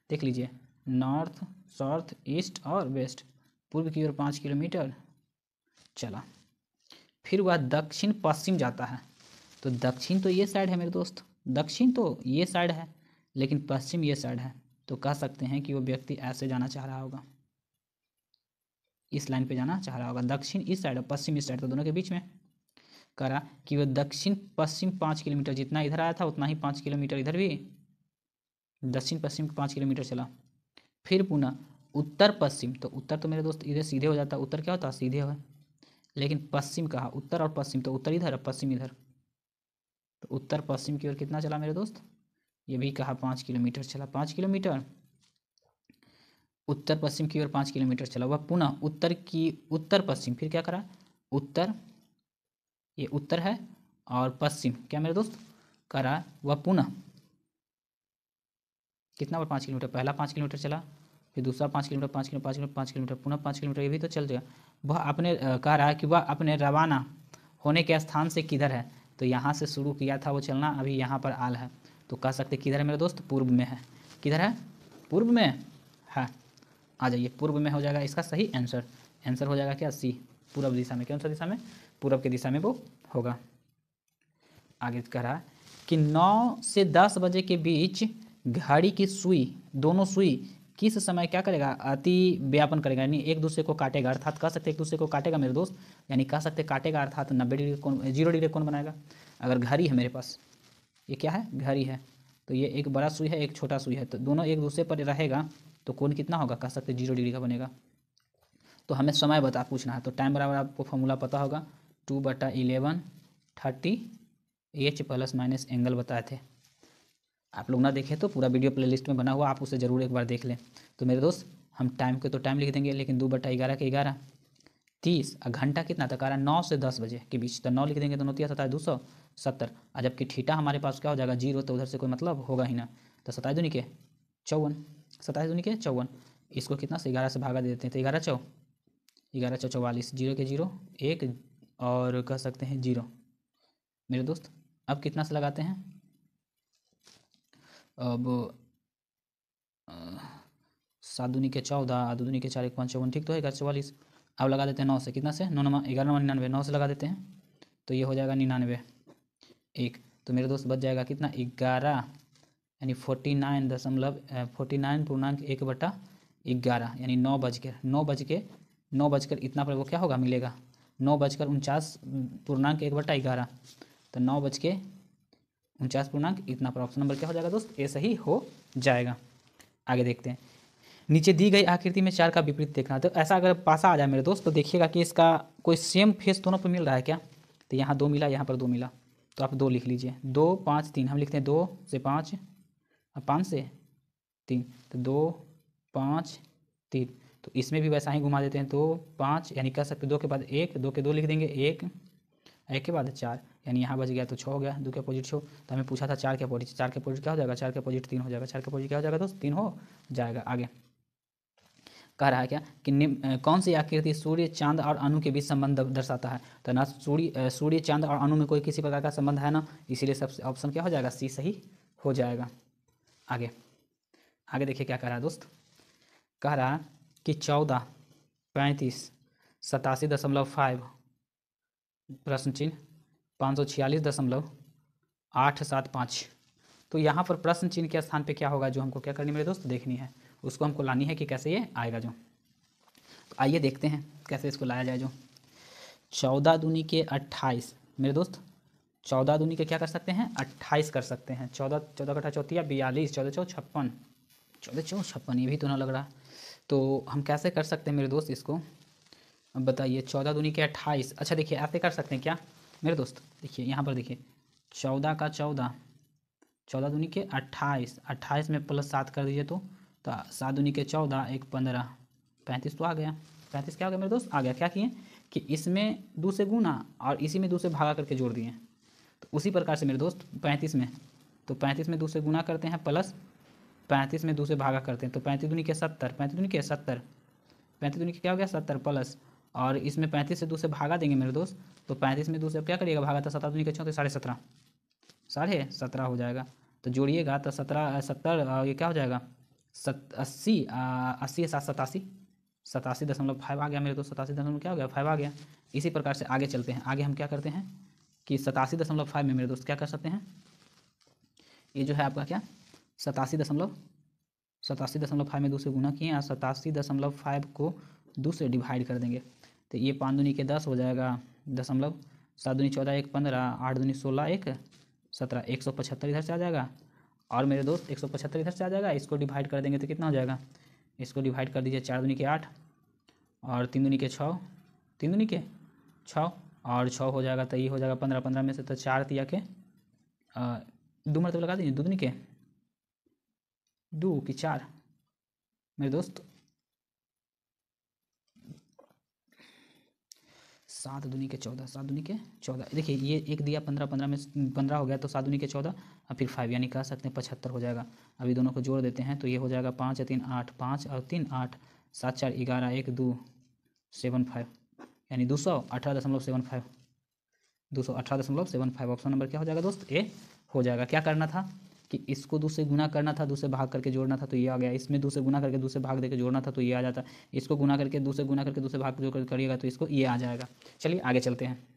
S1: देख लीजिए नॉर्थ साउथ ईस्ट और वेस्ट, पूर्व की ओर 5 किलोमीटर चला, फिर वह दक्षिण पश्चिम जाता है। तो दक्षिण तो ये साइड है मेरे दोस्त, दक्षिण तो ये साइड है लेकिन पश्चिम ये साइड है, तो कह सकते हैं कि वो व्यक्ति ऐसे जाना चाह रहा होगा, इस लाइन पे जाना चाह रहा होगा। दक्षिण इस साइड और पश्चिम इस साइड, तो दोनों के बीच में करा कि वह दक्षिण पश्चिम 5 किलोमीटर, जितना इधर आया था उतना ही 5 किलोमीटर इधर भी दक्षिण पश्चिम 5 किलोमीटर चला। फिर पुनः उत्तर पश्चिम, तो उत्तर तो मेरे दोस्त इधर सीधे हो जाता है, उत्तर क्या होता है सीधे है, लेकिन पश्चिम कहा उत्तर और पश्चिम, तो उत्तर इधर और पश्चिम इधर, तो उत्तर पश्चिम की ओर कितना चला मेरे दोस्त, ये भी कहा 5 किलोमीटर चला। 5 किलोमीटर उत्तर पश्चिम की ओर 5 किलोमीटर चला। वह पुनः उत्तर पश्चिम, फिर क्या करा उत्तर, ये उत्तर है और पश्चिम क्या मेरे दोस्त करा, वह पुनः कितना पर 5 किलोमीटर, पहला 5 किलोमीटर चला, फिर दूसरा 5 किलोमीटर 5 किलोमीटर 5 किलोमीटर 5 किलोमीटर पुनः 5 किलोमीटर, ये भी तो चल जाएगा। वह अपने कह रहा है कि वह अपने रवाना होने के स्थान से किधर है, तो यहाँ से शुरू किया था वो चलना, अभी यहाँ पर आल है, तो कह सकते किधर है मेरे दोस्त पूर्व में है। किधर है पूर्व में है, आ जाइए पूर्व में हो जाएगा इसका सही आंसर। आंसर हो जाएगा क्या सी, पूर्व दिशा में। कौन सा दिशा में, पूर्व की दिशा में वो होगा। आगे कह रहा है कि 9 से 10 बजे के बीच घड़ी की सुई, दोनों सुई किस समय क्या करेगा अति व्यापन करेगा, यानी एक दूसरे को काटेगा, अर्थात कह सकते एक दूसरे को काटेगा मेरे दोस्त, यानी कह सकते काटेगा अर्थात 90 डिग्री कोण 0 डिग्री कोण बनाएगा। अगर घड़ी है मेरे पास, ये क्या है घड़ी है, तो ये एक बड़ा सुई है एक छोटा सुई है, तो दोनों एक दूसरे पर रहेगा तो कोण कितना होगा कह सकते 0 डिग्री का बनेगा। तो हमें समय बता पूछना है, तो टाइम बराबर आपको फॉर्मूला पता होगा 2/11 30 H ± एंगल बताए थे। आप लोग ना देखें तो पूरा वीडियो प्लेलिस्ट में बना हुआ, आप उसे ज़रूर एक बार देख लें। तो मेरे दोस्त हम टाइम के तो टाइम लिख देंगे, लेकिन 2/11 के 11 30, घंटा कितना तक आ रहा है 9 से 10 बजे के बीच, तो 9 लिख देंगे तो 9 सताए 270। और जबकि थीटा हमारे पास क्या हो जाएगा 0, तो उधर से कोई मतलब होगा ही ना, तो 27 दूनी के 54, 27 दूनी के 54, इसको कितना से 11 से भागा दे देते हैं, तो 11 चौ 44, 0 के 0 1 और कह सकते हैं 0 मेरे दोस्त। अब कितना से लगाते हैं, अब 7 दूनी के 14, 8 दूनी के 4, 1 5 54, ठीक तो है 44। अब लगा देते हैं 9 से, कितना से 9 9 11 9 99, 9 से लगा देते हैं तो ये हो जाएगा 99 1, तो मेरे दोस्त बच जाएगा कितना 11, यानी 49.1/11, यानी 9 बजकर इतना पर वो क्या होगा मिलेगा 9:49.1/11, तो 9:49 इतना पर ऑप्शन नंबर क्या हो जाएगा दोस्त, ए सही हो जाएगा। आगे देखते हैं, नीचे दी गई आकृति में 4 का विपरीत देखना। तो ऐसा अगर पासा आ जाए मेरे दोस्त तो देखिएगा कि इसका कोई सेम फेस दोनों पर मिल रहा है क्या, तो यहाँ 2 मिला, यहाँ पर 2 मिला, तो आप 2 लिख लीजिए। 2 5 3 हम लिखते हैं 2 से 5 और 5 से 3, तो 2 5 3, तो इसमें भी वैसा ही घुमा देते हैं 2 5, यानी कह सकते 2 के बाद 1, 2 के 2 लिख देंगे 1 के बाद 4, यानी यहाँ बच गया तो 6 हो गया, 2 के अपोजिट 6, तो हमें पूछा था 4 के अपोजिट, 4 के अपोजिट क्या हो जाएगा, 4 के अपोजिट 3 हो जाएगा, 4 के अपोजिट क्या हो जाएगा दोस्त 3 हो जाएगा। आगे कह रहा है क्या कि कौन सी आकृति सूर्य चांद और अणु के बीच संबंध दर्शाता है, तो ना सूर्य चांद और अणु में कोई किसी प्रकार का संबंध है ना, इसीलिए सबसे ऑप्शन क्या हो जाएगा सी सही हो जाएगा। आगे आगे देखिए क्या कह रहा है दोस्त, कह रहा है कि 14 35 87.5 प्रश्न चिन्ह 546.875, तो यहाँ पर प्रश्न चिन्ह के स्थान पे क्या होगा, जो हमको क्या करनी मेरे दोस्त देखनी है, उसको हमको लानी है कि कैसे ये आएगा जो। तो आइए देखते हैं कैसे इसको लाया जाए। जो 14 दूनी के 28 मेरे दोस्त, 14 दूनी के क्या कर सकते हैं 28 कर सकते हैं, 14 14 का 34 42, 14 4 56, 14 4 56, ये भी तो ना लग रहा, तो हम कैसे कर सकते हैं मेरे दोस्त इसको, अब बताइए 14 दूनी के 28। अच्छा देखिए ऐसे कर सकते हैं क्या मेरे दोस्त, देखिए यहाँ पर देखिए 14 का 14, 14 दूनी के 28, 28 में प्लस 7 कर दीजिए तो 7 दूनी के 14 1 15, 35 तो आ गया, 35 क्या हो गया मेरे दोस्त आ गया। क्या किए कि इसमें 2 से गुना और इसी में 2 से भागा करके जोड़ दिए, तो उसी प्रकार से मेरे दोस्त 35 में, तो 35 में 2 से गुना करते हैं प्लस 35 में 2 से भागा करते हैं, तो 35 दूनी के 70, 35 दूनी के 70, 35 दूनी के क्या हो गया 70 प्लस, और इसमें 35 से 2 से भागा देंगे मेरे दोस्त, तो 35 में 2 से क्या करिएगा भागा, तो 7 दूनी के 34 17 हो जाएगा, तो जोड़िएगा तो 17 70 ये क्या हो जाएगा 80 80 7 87, 87.5 आ गया मेरे दोस्त, 87 क्या हो गया 5 आ गया। इसी प्रकार से आगे चलते हैं, आगे हम क्या करते हैं कि 87.5 में मेरे दोस्त क्या कर सकते हैं, ये जो है आपका क्या 87.5 में 2 से गुना किए और 87.5 को 2 से डिवाइड कर देंगे, तो ये 5 दूनी के 10 हो जाएगा दशमलव, 7 दूनी 14 1 15, 8 दूनी 16 1 17, 175 इधर से आ जाएगा, और मेरे दोस्त 175 इधर से आ जाएगा, इसको डिवाइड कर देंगे तो कितना हो जाएगा, इसको डिवाइड कर दीजिए 4 दूनी के 8 और 3 दूनी के 6, 3 दूनी के 6 और 6 हो जाएगा, तो ये हो जाएगा 15, 15 में से तो 4 दिया के 2 मतलब लगा दीजिए 2 दूनी के 2 की 4 मेरे दोस्त, 7 दूनी के 14, 7 दूनी के 14, देखिए ये एक दिया 15, 15 में 15 हो गया, तो 7 दूनी के 14 और फिर 5, यानी कह सकते हैं 75 हो जाएगा। अभी दोनों को जोड़ देते हैं तो ये हो जाएगा 5 3 8, 5 और 3 8, 7 4 11 1 2 75, यानी 218.75, 218.75 ऑप्शन नंबर क्या हो जाएगा दोस्त ए हो जाएगा। क्या करना था कि इसको 2 से गुना करना था, 2 से भाग करके जोड़ना था, तो ये आ गया, इसमें 2 से गुना करके 2 से भाग देकर जोड़ना था तो ये आ जाता, इसको गुना करके 2 से गुना करके 2 से भाग जोड़ कर करिएगा तो इसको ये आ जाएगा। चलिए आगे चलते हैं,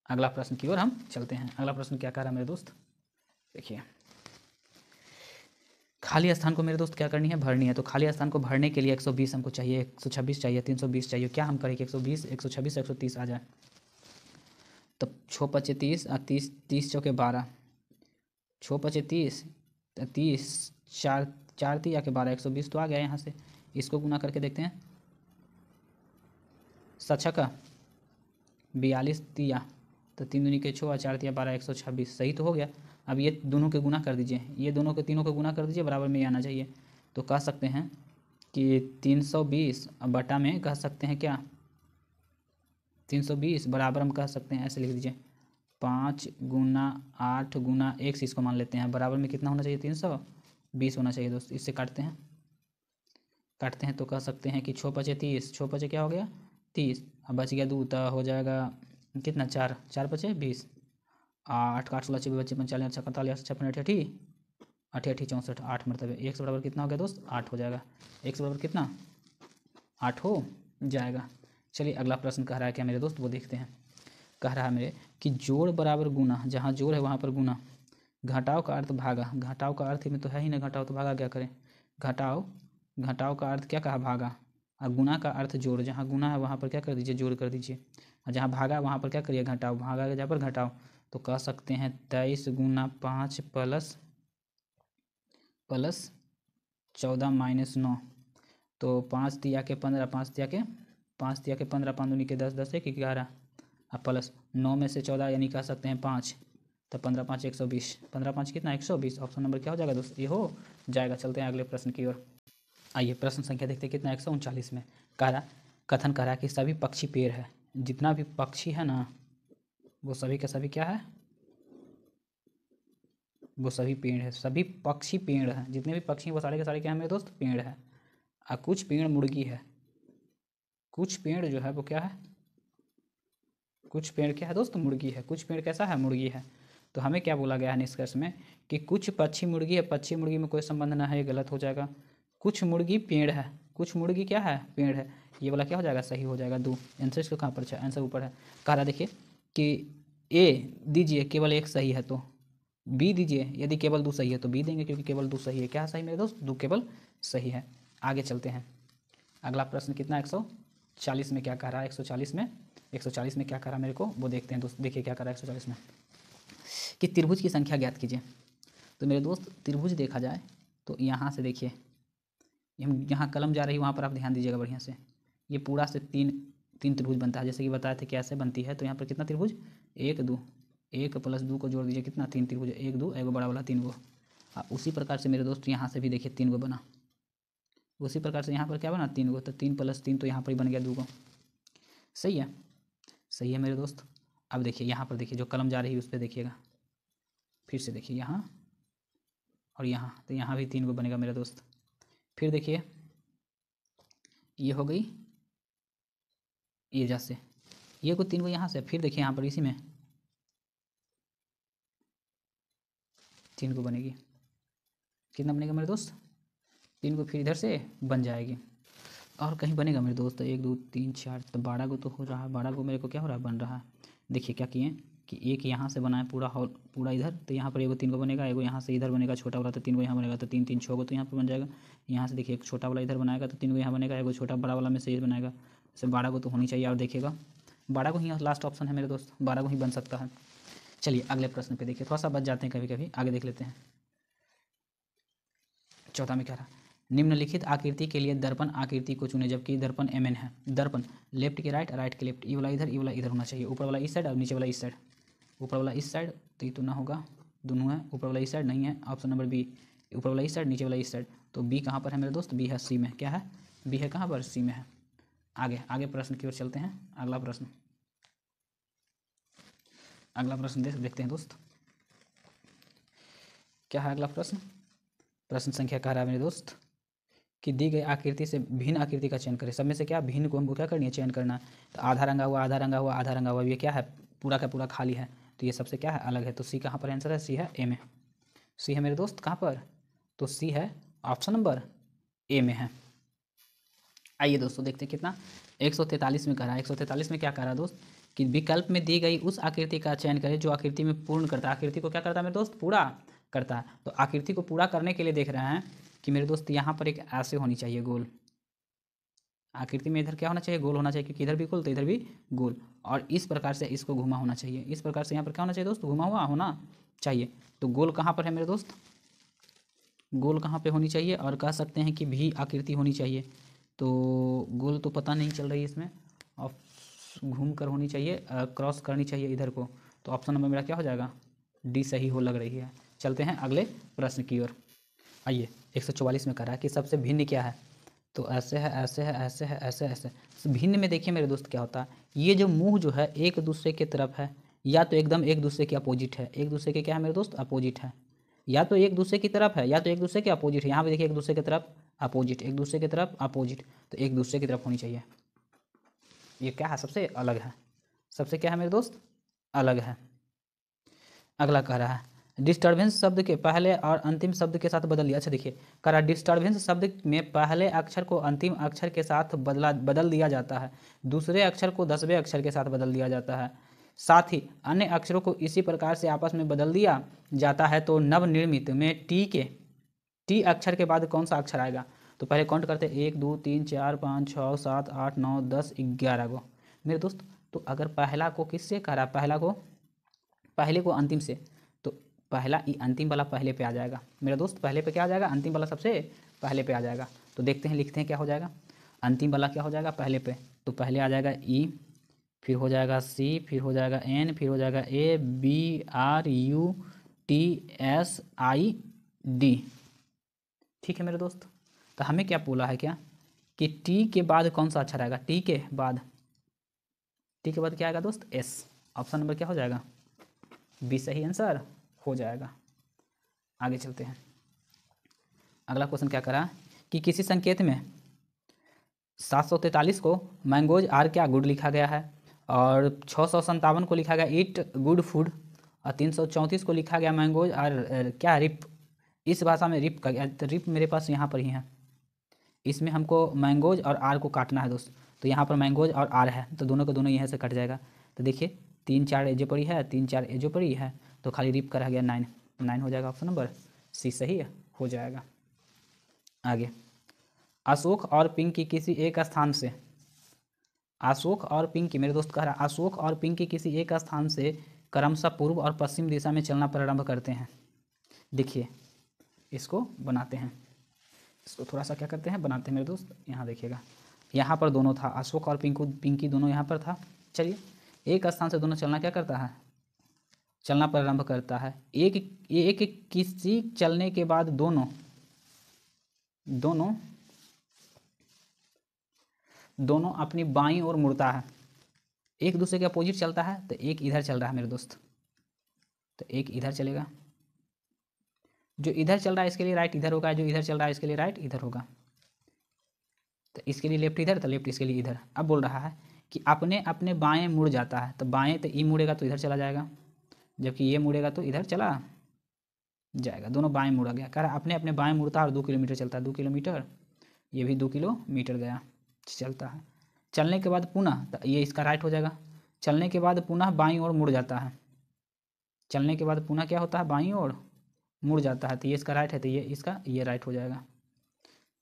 S1: अगला प्रश्न की ओर हम चलते हैं। अगला प्रश्न क्या कह रहा है मेरे दोस्त, देखिए खाली स्थान को मेरे दोस्त क्या करनी है भरनी है, तो खाली स्थान को भरने के लिए 120 हमको चाहिए, 126 चाहिए, 320 चाहिए, क्या हम करें कि 120 126 130 आ जाए, तो 6 5 30 और 30 30 चौके 12, 6 5 30 30 4 4 3 के 12, 120 तो आ गया यहाँ से, इसको गुना करके देखते हैं, 7 का 42 दिया तो 3 दूनी के 6 और 4 दिया 12, 126 सही तो हो गया। अब ये दोनों के गुना कर दीजिए, ये दोनों के तीनों के गुना कर दीजिए, बराबर में ये आना चाहिए। तो कह सकते हैं कि 320 बटा में कह सकते हैं क्या 320 बराबर हम कह सकते हैं, ऐसे लिख दीजिए 5 गुना 8 गुना 1 से इसको मान लेते हैं, बराबर में कितना होना चाहिए 320 होना चाहिए दोस्त। इससे काटते हैं तो कह सकते हैं कि 6 पचे 30, 6 पचे क्या हो गया 30, अब बच गया 2 तो हो जाएगा कितना 4, 4 पचे 20, 8 8 16 26 25 45 अच्छा 45 56 अठी 64, 8 मरतबे 1 से बराबर कितना हो गया दोस्त 8 हो जाएगा। 1 से बराबर कितना 8 हो जाएगा। चलिए अगला प्रश्न कह रहा है क्या मेरे दोस्त, वो देखते हैं। कह रहा है मेरे कि जोड़ बराबर गुना, जहाँ जोड़ है वहाँ पर गुना, घटाव का अर्थ भागा, घटाव का अर्थ में तो है ही ना घटाव, तो भागा क्या करें, घटाव का अर्थ क्या कहा भागा, और गुना का अर्थ जोड़, जहाँ गुना है वहाँ पर क्या कर दीजिए जोड़ कर दीजिए, और जहाँ भागा वहाँ पर क्या करिए घटाव, भागा के जहाँ पर घटाव। तो कह सकते हैं 23 गुना 5 प्लस 14 माइनस 9, तो 5 तिया के 15, 5 तिया के 15, 5 दूनी के 10, 10 एक 11, अब प्लस 9 में से 14 यानी कह सकते हैं 5, तो 15 5 120, 15 5 कितना 120, ऑप्शन नंबर क्या हो जाएगा दोस्त, ये हो जाएगा। चलते हैं अगले प्रश्न की ओर। आइए प्रश्न संख्या देखते हैं कितना 139 में कथन कह रहा है कि सभी पक्षी पेड़ है, जितना भी पक्षी है ना वो सभी के सभी क्या है, वो सभी पेड़ है, सभी पक्षी पेड़ है, जितने भी पक्षी वो सारे के सारे क्या है मेरे दोस्त पेड़ है, और कुछ पेड़ मुर्गी है, कुछ पेड़ जो है वो क्या है, कुछ पेड़ क्या है दोस्त मुर्गी है, कुछ पेड़ कैसा है मुर्गी है। तो हमें क्या बोला गया है निष्कर्ष में कि कुछ पक्षी मुर्गी है, पक्षी मुर्गी में कोई संबंध ना है, ये गलत हो जाएगा। कुछ मुर्गी पेड़ है, कुछ मुर्गी क्या है पेड़ है, ये वाला क्या हो जाएगा सही हो जाएगा। 2 आंसर इसको कहाँ पर है, आंसर ऊपर है। कह रहा देखिए कि ए दीजिए केवल 1 सही है तो बी दीजिए, यदि केवल 2 सही है तो बी देंगे, क्योंकि केवल 2 सही है। क्या सही मेरे दोस्त 2 केवल सही है। आगे चलते हैं। अगला प्रश्न कितना 140 में क्या कह रहा है, 140 में क्या कह रहा है मेरे को वो देखते हैं दोस्त। देखिए क्या कह रहा है 140 में कि त्रिभुज की संख्या ज्ञात कीजिए। तो मेरे दोस्त त्रिभुज देखा जाए तो यहाँ से देखिए, हम यहाँ कलम जा रही है वहाँ पर आप ध्यान दीजिएगा बढ़िया से। ये पूरा से तीन त्रिभुज बनता है, जैसे कि बताए थे कैसे बनती है। तो यहाँ पर कितना त्रिभुज 1 2, 1 प्लस 2 को जोड़ दीजिए कितना 3 त्रिभुज, 1 2 एगो बड़ा वाला 3 गो। उसी प्रकार से मेरे दोस्त यहाँ से भी देखिए 3 गो बना, उसी प्रकार से यहाँ पर क्या बना 3 गो, तो 3 प्लस 3 तो यहाँ पर ही बन गया 2 गो। सही है, सही है मेरे दोस्त। अब देखिए यहाँ पर देखिए जो कलम जा रही है उस पर देखिएगा, फिर से देखिए यहाँ और यहाँ, तो यहाँ भी 3 गो बनेगा मेरे दोस्त। फिर देखिए ये हो गई ये जैसे ये को 3 गो यहाँ से, फिर देखिए यहाँ पर इसी में 3 गो बनेगी, कितना बनेगा मेरे दोस्त 3 गो, फिर इधर से बन जाएगी। और कहीं बनेगा मेरे दोस्त 1 2 3 4, तो 12 गो तो हो रहा है, 12 गो मेरे को क्या हो रहा है बन रहा है। देखिए क्या किए कि एक यहाँ से बनाए पूरा हॉल पूरा इधर, तो यहाँ पर एगो 3 गो बनेगा, एगो यहाँ से इधर बनेगा छोटा वाला, तो 3 गो यहाँ बनेगा, तो 3 3 6 गो तो यहाँ पर बन जाएगा। यहाँ से देखिए एक छोटा वाला इधर बनाएगा तो 3 गो यहाँ बनेगा, एगो छोटा बड़ा वाला में से ये बनाएगा, जैसे 12 गो तो होनी चाहिए। और देखिएगा 12 गो ही लास्ट ऑप्शन है मेरे दोस्त, 12 गो ही बन सकता है। चलिए अगले प्रश्न पे देखिए, थोड़ा सा बच जाते हैं कभी कभी, आगे देख लेते हैं। 14 में क्या रहा, निम्नलिखित आकृति के लिए दर्पण आकृति को चुने, जबकि दर्पण एम एन है। दर्पण लेफ्ट के राइट, राइट के लेफ्ट, ये वाला इधर, ये वाला इधर होना चाहिए, ऊपर वाला इस साइड और नीचे वाला इस साइड। ऊपर वाला इस साइड तो ये तो ना होगा, दोनों है, ऊपर वाला इस साइड नहीं है, ऑप्शन नंबर बी, ऊपर वाला इस साइड नीचे वाला इस साइड। तो बी कहाँ पर है मेरे दोस्त, बी है सी में। क्या है बी है कहाँ पर सी में है। आगे प्रश्न की ओर चलते हैं। अगला प्रश्न देखते हैं दोस्त क्या है अगला प्रश्न संख्या कह रहा है मेरे दोस्त कि दी गई आकृति से भिन्न आकृति का चयन करें। सब में से क्या भिन्न को हमको क्या करनी है चयन करना है। तो आधा रंगा हुआ, आधा रंगा हुआ, आधा रंगा हुआ, ये क्या है पूरा का पूरा खाली है, तो ये सबसे क्या है अलग है। तो सी कहाँ पर आंसर है, सी है ए में। सी है मेरे दोस्त कहाँ पर, तो सी है ऑप्शन नंबर ए में है। आइए दोस्तों देखते हैं कितना 143 में कह रहा है। 143 में क्या कह रहा है दोस्त कि विकल्प में दी गई उस आकृति का चयन करें जो आकृति में पूर्ण करता है। आकृति को क्या करता है मेरे दोस्त पूरा करता है। तो आकृति को पूरा करने के लिए देख रहे हैं कि मेरे दोस्त यहाँ पर एक ऐसे होनी चाहिए गोल, आकृति में इधर क्या होना चाहिए गोल होना चाहिए, क्योंकि इधर भी गोल तो इधर भी गोल, और इस प्रकार से इसको घुमा होना चाहिए, इस प्रकार से यहाँ पर क्या होना चाहिए दोस्त घुमा हुआ होना चाहिए। तो गोल कहाँ पर है मेरे दोस्त, गोल कहाँ पे होनी चाहिए, और कह सकते हैं कि भी आकृति होनी चाहिए। तो गोल तो पता नहीं चल रही है इसमें, और घूम कर होनी चाहिए, क्रॉस करनी चाहिए इधर को। तो ऑप्शन नंबर मेरा क्या हो जाएगा डी सही हो लग रही है। चलते हैं अगले प्रश्न की ओर। आइए 144 में कह रहा है कि सबसे भिन्न क्या है, तो ऐसे है, ऐसे है, ऐसे है, ऐसे ऐसे। भिन्न में देखिए मेरे दोस्त क्या होता है, ये जो मुंह जो है एक दूसरे के तरफ है, या तो एकदम एक दूसरे के अपोजिट है, एक दूसरे के क्या है मेरे दोस्त, अपोजिट है, या तो एक दूसरे की तरफ है या तो एक दूसरे के अपोजिट है। यहाँ पे देखिए एक दूसरे की तरफ अपोजिट, एक दूसरे की तरफ अपोजिट, तो एक दूसरे की तरफ होनी चाहिए। ये क्या है, सबसे अलग है, सबसे क्या है मेरे दोस्त, अलग है। अगला कह रहा है डिस्टर्बेंस शब्द के पहले और अंतिम शब्द के साथ बदल दिया। अच्छा देखिए कह रहा है डिस्टर्बेंस शब्द में पहले अक्षर को अंतिम अक्षर के साथ बदल दिया जाता है, दूसरे अक्षर को 10वें अक्षर के साथ बदल दिया जाता है, साथ ही अन्य अक्षरों को इसी प्रकार से आपस में बदल दिया जाता है। तो नवनिर्मित में टी अक्षर के बाद कौन सा अक्षर आएगा, तो पहले काउंट करते हैं 1 2 3 4 5 6 7 8 9 10 11 को मेरे दोस्त। तो अगर पहला को किससे कह रहा है, पहले को अंतिम से, तो पहला अंतिम वाला पहले पे आ जाएगा मेरा दोस्त, पहले पे क्या आ जाएगा, अंतिम वाला सबसे पहले पे आ जाएगा। तो देखते हैं, लिखते हैं क्या हो जाएगा, अंतिम वाला क्या हो जाएगा पहले पे, तो पहले आ जाएगा ई, फिर हो जाएगा सी, फिर हो जाएगा एन, फिर हो जाएगा A B R U T S I D. ठीक है मेरे दोस्त, तो हमें क्या बोला है क्या कि टी के बाद कौन सा अक्षर आएगा, टी के बाद क्या आएगा दोस्त, एस। ऑप्शन नंबर क्या हो जाएगा, बी सही आंसर हो जाएगा। आगे चलते हैं, अगला क्वेश्चन क्या करा कि किसी संकेत में 743 को मैंगोज आर क्या गुड लिखा गया है, और 657 को लिखा गया ईट गुड फूड, और 334 को लिखा गया मैंगोज आर क्या रिप। इस भाषा में रिप का गया, तो रिप मेरे पास यहाँ पर ही है, इसमें हमको मैंगोज और आर को काटना है दोस्त। तो यहाँ पर मैंगोज और आर है, तो दोनों का दोनों यहाँ से कट जाएगा। तो देखिए 3 4 एजो पड़ी है, 3 4 एजो पड़ी है, तो खाली रिप का रह गया 9, 9 हो जाएगा, ऑप्शन नंबर सी सही हो जाएगा। आगे अशोक और पिंकी किसी एक स्थान से, अशोक और पिंकी मेरे दोस्त कह रहा है अशोक और पिंकी किसी एक स्थान से क्रमशः पूर्व और पश्चिम दिशा में चलना प्रारंभ करते हैं। देखिए इसको बनाते हैं, इसको थोड़ा सा क्या करते हैं, बनाते हैं मेरे दोस्त। यहाँ देखिएगा, यहाँ पर दोनों था, अशोक और पिंकी दोनों यहाँ पर था। चलिए एक स्थान से दोनों चलना क्या करता है, चलना प्रारंभ करता है। एक किसी चलने के बाद दोनों अपनी बाईं ओर मुड़ता है, एक दूसरे के अपोजिट चलता है, तो एक इधर चल रहा है मेरे दोस्त, तो एक इधर चलेगा, जो इधर चल रहा है इसके लिए राइट इधर होगा, जो इधर चल रहा है इसके लिए राइट इधर होगा, तो इसके लिए लेफ्ट इधर, तो लेफ्ट इसके लिए इधर। अब बोल रहा है कि अपने अपने बाएं मुड़ जाता है, तो बाएं तो ई मुड़ेगा तो इधर चला जाएगा, जबकि ये मुड़ेगा तो इधर चला जाएगा, दोनों बाएं मुड़ा गया। कह रहा अपने अपने बाएं मुड़ता है और 2 किलोमीटर चलता है, 2 किलोमीटर, ये भी 2 किलोमीटर गया चलता है। चलने के बाद पुनः, तो ये इसका राइट हो जाएगा, चलने के बाद पुनः बाईं ओर मुड़ जाता है, चलने के बाद पुनः क्या होता है, बाईं ओर मुड़ जाता है, तो ये इसका राइट है, तो ये इसका ये राइट हो जाएगा।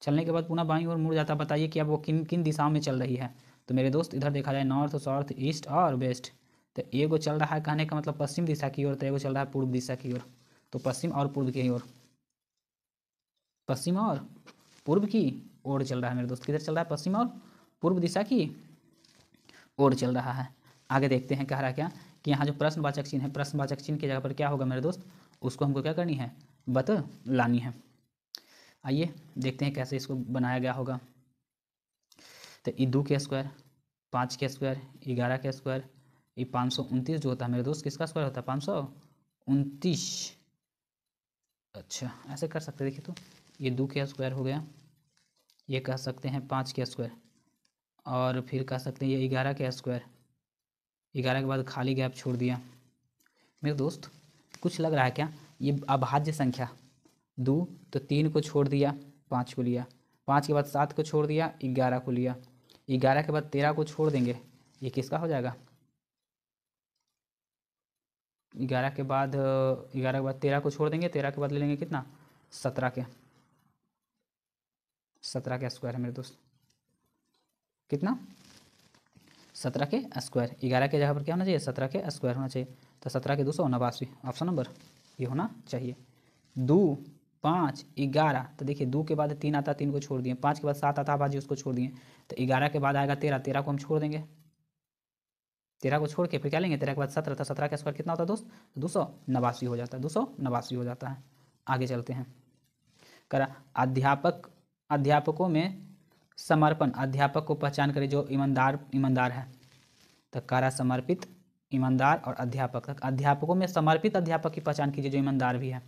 S1: चलने के बाद पुनः बाईं ओर मुड़ जाता है, बताइए कि अब वो किन किन दिशाओं में चल रही है। तो मेरे दोस्त इधर देखा जाए नॉर्थ साउथ ईस्ट और वेस्ट, तो एगो चल रहा है कहने का मतलब पश्चिम दिशा की ओर, तो एगो चल रहा है पूर्व दिशा की ओर, तो पश्चिम और पूर्व की ओर, पश्चिम और पूर्व की ओर चल रहा है मेरे दोस्त। किधर चल रहा है, पश्चिम और पूर्व दिशा की ओर चल रहा है। आगे देखते हैं कह रहा क्या कि यहाँ जो प्रश्नवाचक चिन्ह है, प्रश्नवाचक चिन्ह की जगह पर क्या होगा मेरे दोस्त, उसको हमको क्या करनी है, बतलानी है। आइए देखते हैं कैसे इसको बनाया गया होगा। तो ये 2 के स्क्वायर, 5 के स्क्वायर, 11 के स्क्वायर, ये 529 जो होता है मेरे दोस्त किसका स्क्वायर होता है, 529। अच्छा ऐसे कर सकते हैं, देखिए तो ये 2 के स्क्वायर हो गया, ये कह सकते हैं 5 के स्क्वायर, और फिर कह सकते हैं ये 11 के स्क्वायर, 11 के बाद खाली गैप छोड़ दिया। मेरे दोस्त कुछ लग रहा है क्या, ये अभाज्य संख्या 2, तो 3 को छोड़ दिया, 5 को लिया, 5 के बाद 7 को छोड़ दिया, 11 को लिया, 11 के बाद 13 को छोड़ देंगे, ये किसका हो जाएगा, 11 के बाद 13 को छोड़ देंगे, 13 के बाद ले लेंगे कितना, 17 के स्क्वायर है मेरे दोस्त, कितना 17 के स्क्वायर, 11 के जगह पर क्या होना चाहिए, 17 के स्क्वायर होना चाहिए, तो 17 के 289, ऑप्शन नंबर ये होना चाहिए। 2 5 11, तो देखिए 2 के बाद 3 आता, 3 को छोड़ दिए, 5 के बाद 7 आता बाजी उसको छोड़ दिए, तो 11 के बाद आएगा 13, 13 को हम छोड़ देंगे, 13 को छोड़ के फिर क्या लेंगे, 13 के बाद 17 था, 17 का स्क्वायर कितना होता है दोस्त, 289 हो जाता है, 289 हो जाता है। आगे चलते हैं। करा अध्यापकों में समर्पण, अध्यापक को पहचान करे जो ईमानदार है। तो करा समर्पित, ईमानदार और अध्यापक। तक अध्यापकों में समर्पित अध्यापक की पहचान कीजिए जो ईमानदार भी है।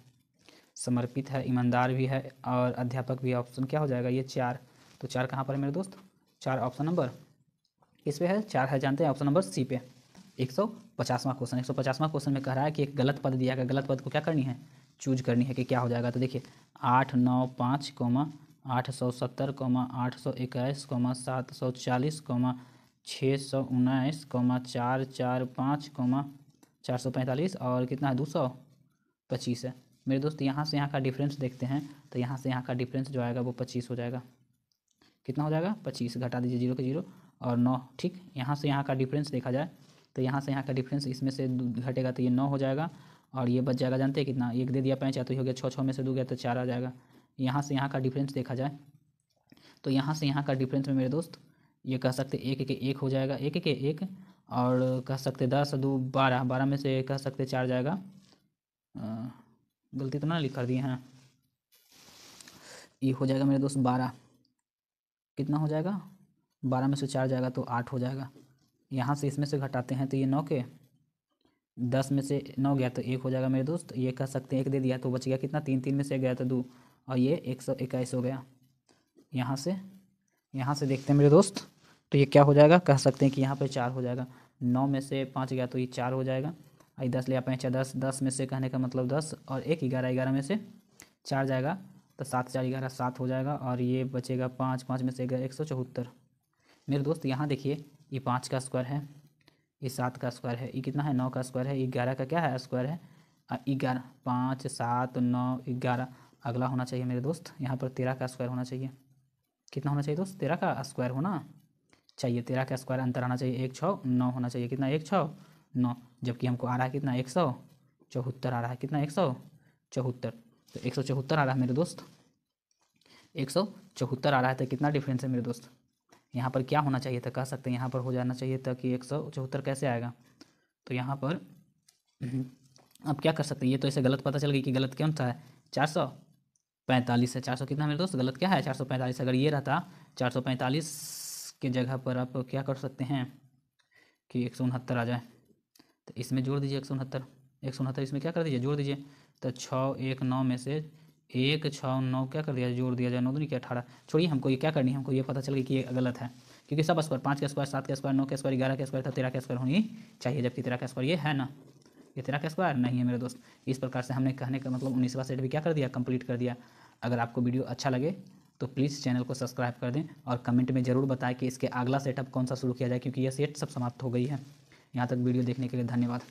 S1: समर्पित है, ईमानदार भी है और अध्यापक भी है। ऑप्शन क्या हो जाएगा, ये 4। तो 4 कहाँ पर है मेरे दोस्त, 4 ऑप्शन नंबर किस पे है, 4 है, जानते हैं ऑप्शन नंबर सी पे। 150वां क्वेश्चन, 150वां क्वेश्चन में कह रहा है कि एक गलत पद दिया गया, गलत पद को क्या करनी है, चूज करनी है कि क्या हो जाएगा। तो देखिए 895, 870, 821, 740, 619, 445, 445 और कितना है 225 है मेरे दोस्त। यहाँ से यहाँ का डिफरेंस देखते हैं तो यहाँ से यहाँ का डिफरेंस जो आएगा वो 25 हो जाएगा। कितना हो जाएगा, 25, घटा दीजिए 0 के 0 और 9। ठीक, यहाँ से यहाँ का डिफरेंस देखा जाए तो यहाँ से यहाँ का डिफरेंस इसमें से घटेगा तो ये 9 हो जाएगा और ये बच जाएगा, जानते हैं कितना, 1 दे दिया 5 तो ये हो गया 6, 6 में से 2 गया तो 4 आ जाएगा। यहाँ से यहाँ का डिफरेंस देखा जाए तो यहाँ से यहाँ का डिफरेंस में मेरे दोस्त ये कह सकते 1 के 1 हो जाएगा, 1 के 1 और कह सकते 10 2 12, 12 में से कह सकते 4 जाएगा। गलती तो ना लिख कर दिए हैं, ये हो जाएगा मेरे दोस्त 12। कितना हो जाएगा, 12 में से 4 जाएगा तो 8 हो जाएगा। यहाँ से इसमें से घटाते हैं तो ये 9 के 10 में से 9 गया तो 1 हो जाएगा मेरे दोस्त। ये कह सकते हैं 1 दे दिया तो बच गया कितना, 3, 3 में से 1 गया तो 2 और ये 121 हो गया। यहाँ से देखते हैं मेरे दोस्त तो ये क्या हो जाएगा, कह सकते हैं कि यहाँ पे 4 हो जाएगा। 9 में से 5 गया तो ये 4 हो जाएगा। आई 10 लिया 5 10, 10 में से कहने का मतलब 10 और 1 11, 11 में से 4 जाएगा तो 7 4 11 7 हो जाएगा और ये बचेगा 5, 5 में से 174 मेरे दोस्त। यहाँ देखिए ये 5 का स्क्वायर है, ये 7 का स्क्वायर है, ये कितना है 9 का स्क्वायर है, 11 का क्या है स्क्वायर है 11, 5 7 9 11। अगला होना चाहिए मेरे दोस्त यहाँ पर 13 का स्क्वायर होना चाहिए। कितना होना चाहिए दोस्त, 13 का स्क्वायर होना चाहिए, 13 का स्क्वायर अंतर आना चाहिए, 1 6 9 होना चाहिए। कितना 1 6 9, जबकि हमको आ रहा है कितना 174 आ रहा है, कितना 174, तो 174 आ रहा है मेरे दोस्त, 174 आ रहा है। तो कितना डिफरेंस है मेरे दोस्त, यहाँ पर क्या होना चाहिए था, कह सकते हैं यहाँ पर हो जाना चाहिए था कि 174 कैसे आएगा। तो यहाँ पर अब क्या कर सकते हैं, ये तो ऐसे गलत पता चल गई कि गलत कौन सा है, 445 है। 400 कितना मेरे दोस्त, गलत क्या है 445। अगर ये रहता 445 के जगह पर आप क्या कर सकते हैं कि 169 आ जाए तो इसमें जोड़ दीजिए 169, 169 इसमें क्या कर दीजिए जोड़ दीजिए। तो 6 1 9 में से 1 6 9 क्या कर दिया जोड़ दिया जाए, 9 दूनी क्या 18। छोड़िए हमको ये क्या करनी है, हमको ये पता चल गई कि ये गलत है क्योंकि सब स्क्वायर 5 का स्क्वायर 7 का स्क्वायर 9 का स्क्वायर 11 का स्क्वायर था, 13 का स्क्वायर होनी चाहिए, जबकि 13 का स्क्वायर ये है ना, ये 13 का स्क्वायर नहीं है मेरे दोस्त। इस प्रकार से हमने कहने का मतलब 19वां सेट भी क्या कर दिया, कंप्लीट कर दिया। अगर आपको वीडियो अच्छा लगे तो प्लीज़ चैनल को सब्सक्राइब कर दें और कमेंट में ज़रूर बताएं कि इसके अगला सेटअप कौन सा शुरू किया जाए, क्योंकि यह सेट सब समाप्त हो गई है। यहाँ तक वीडियो देखने के लिए धन्यवाद।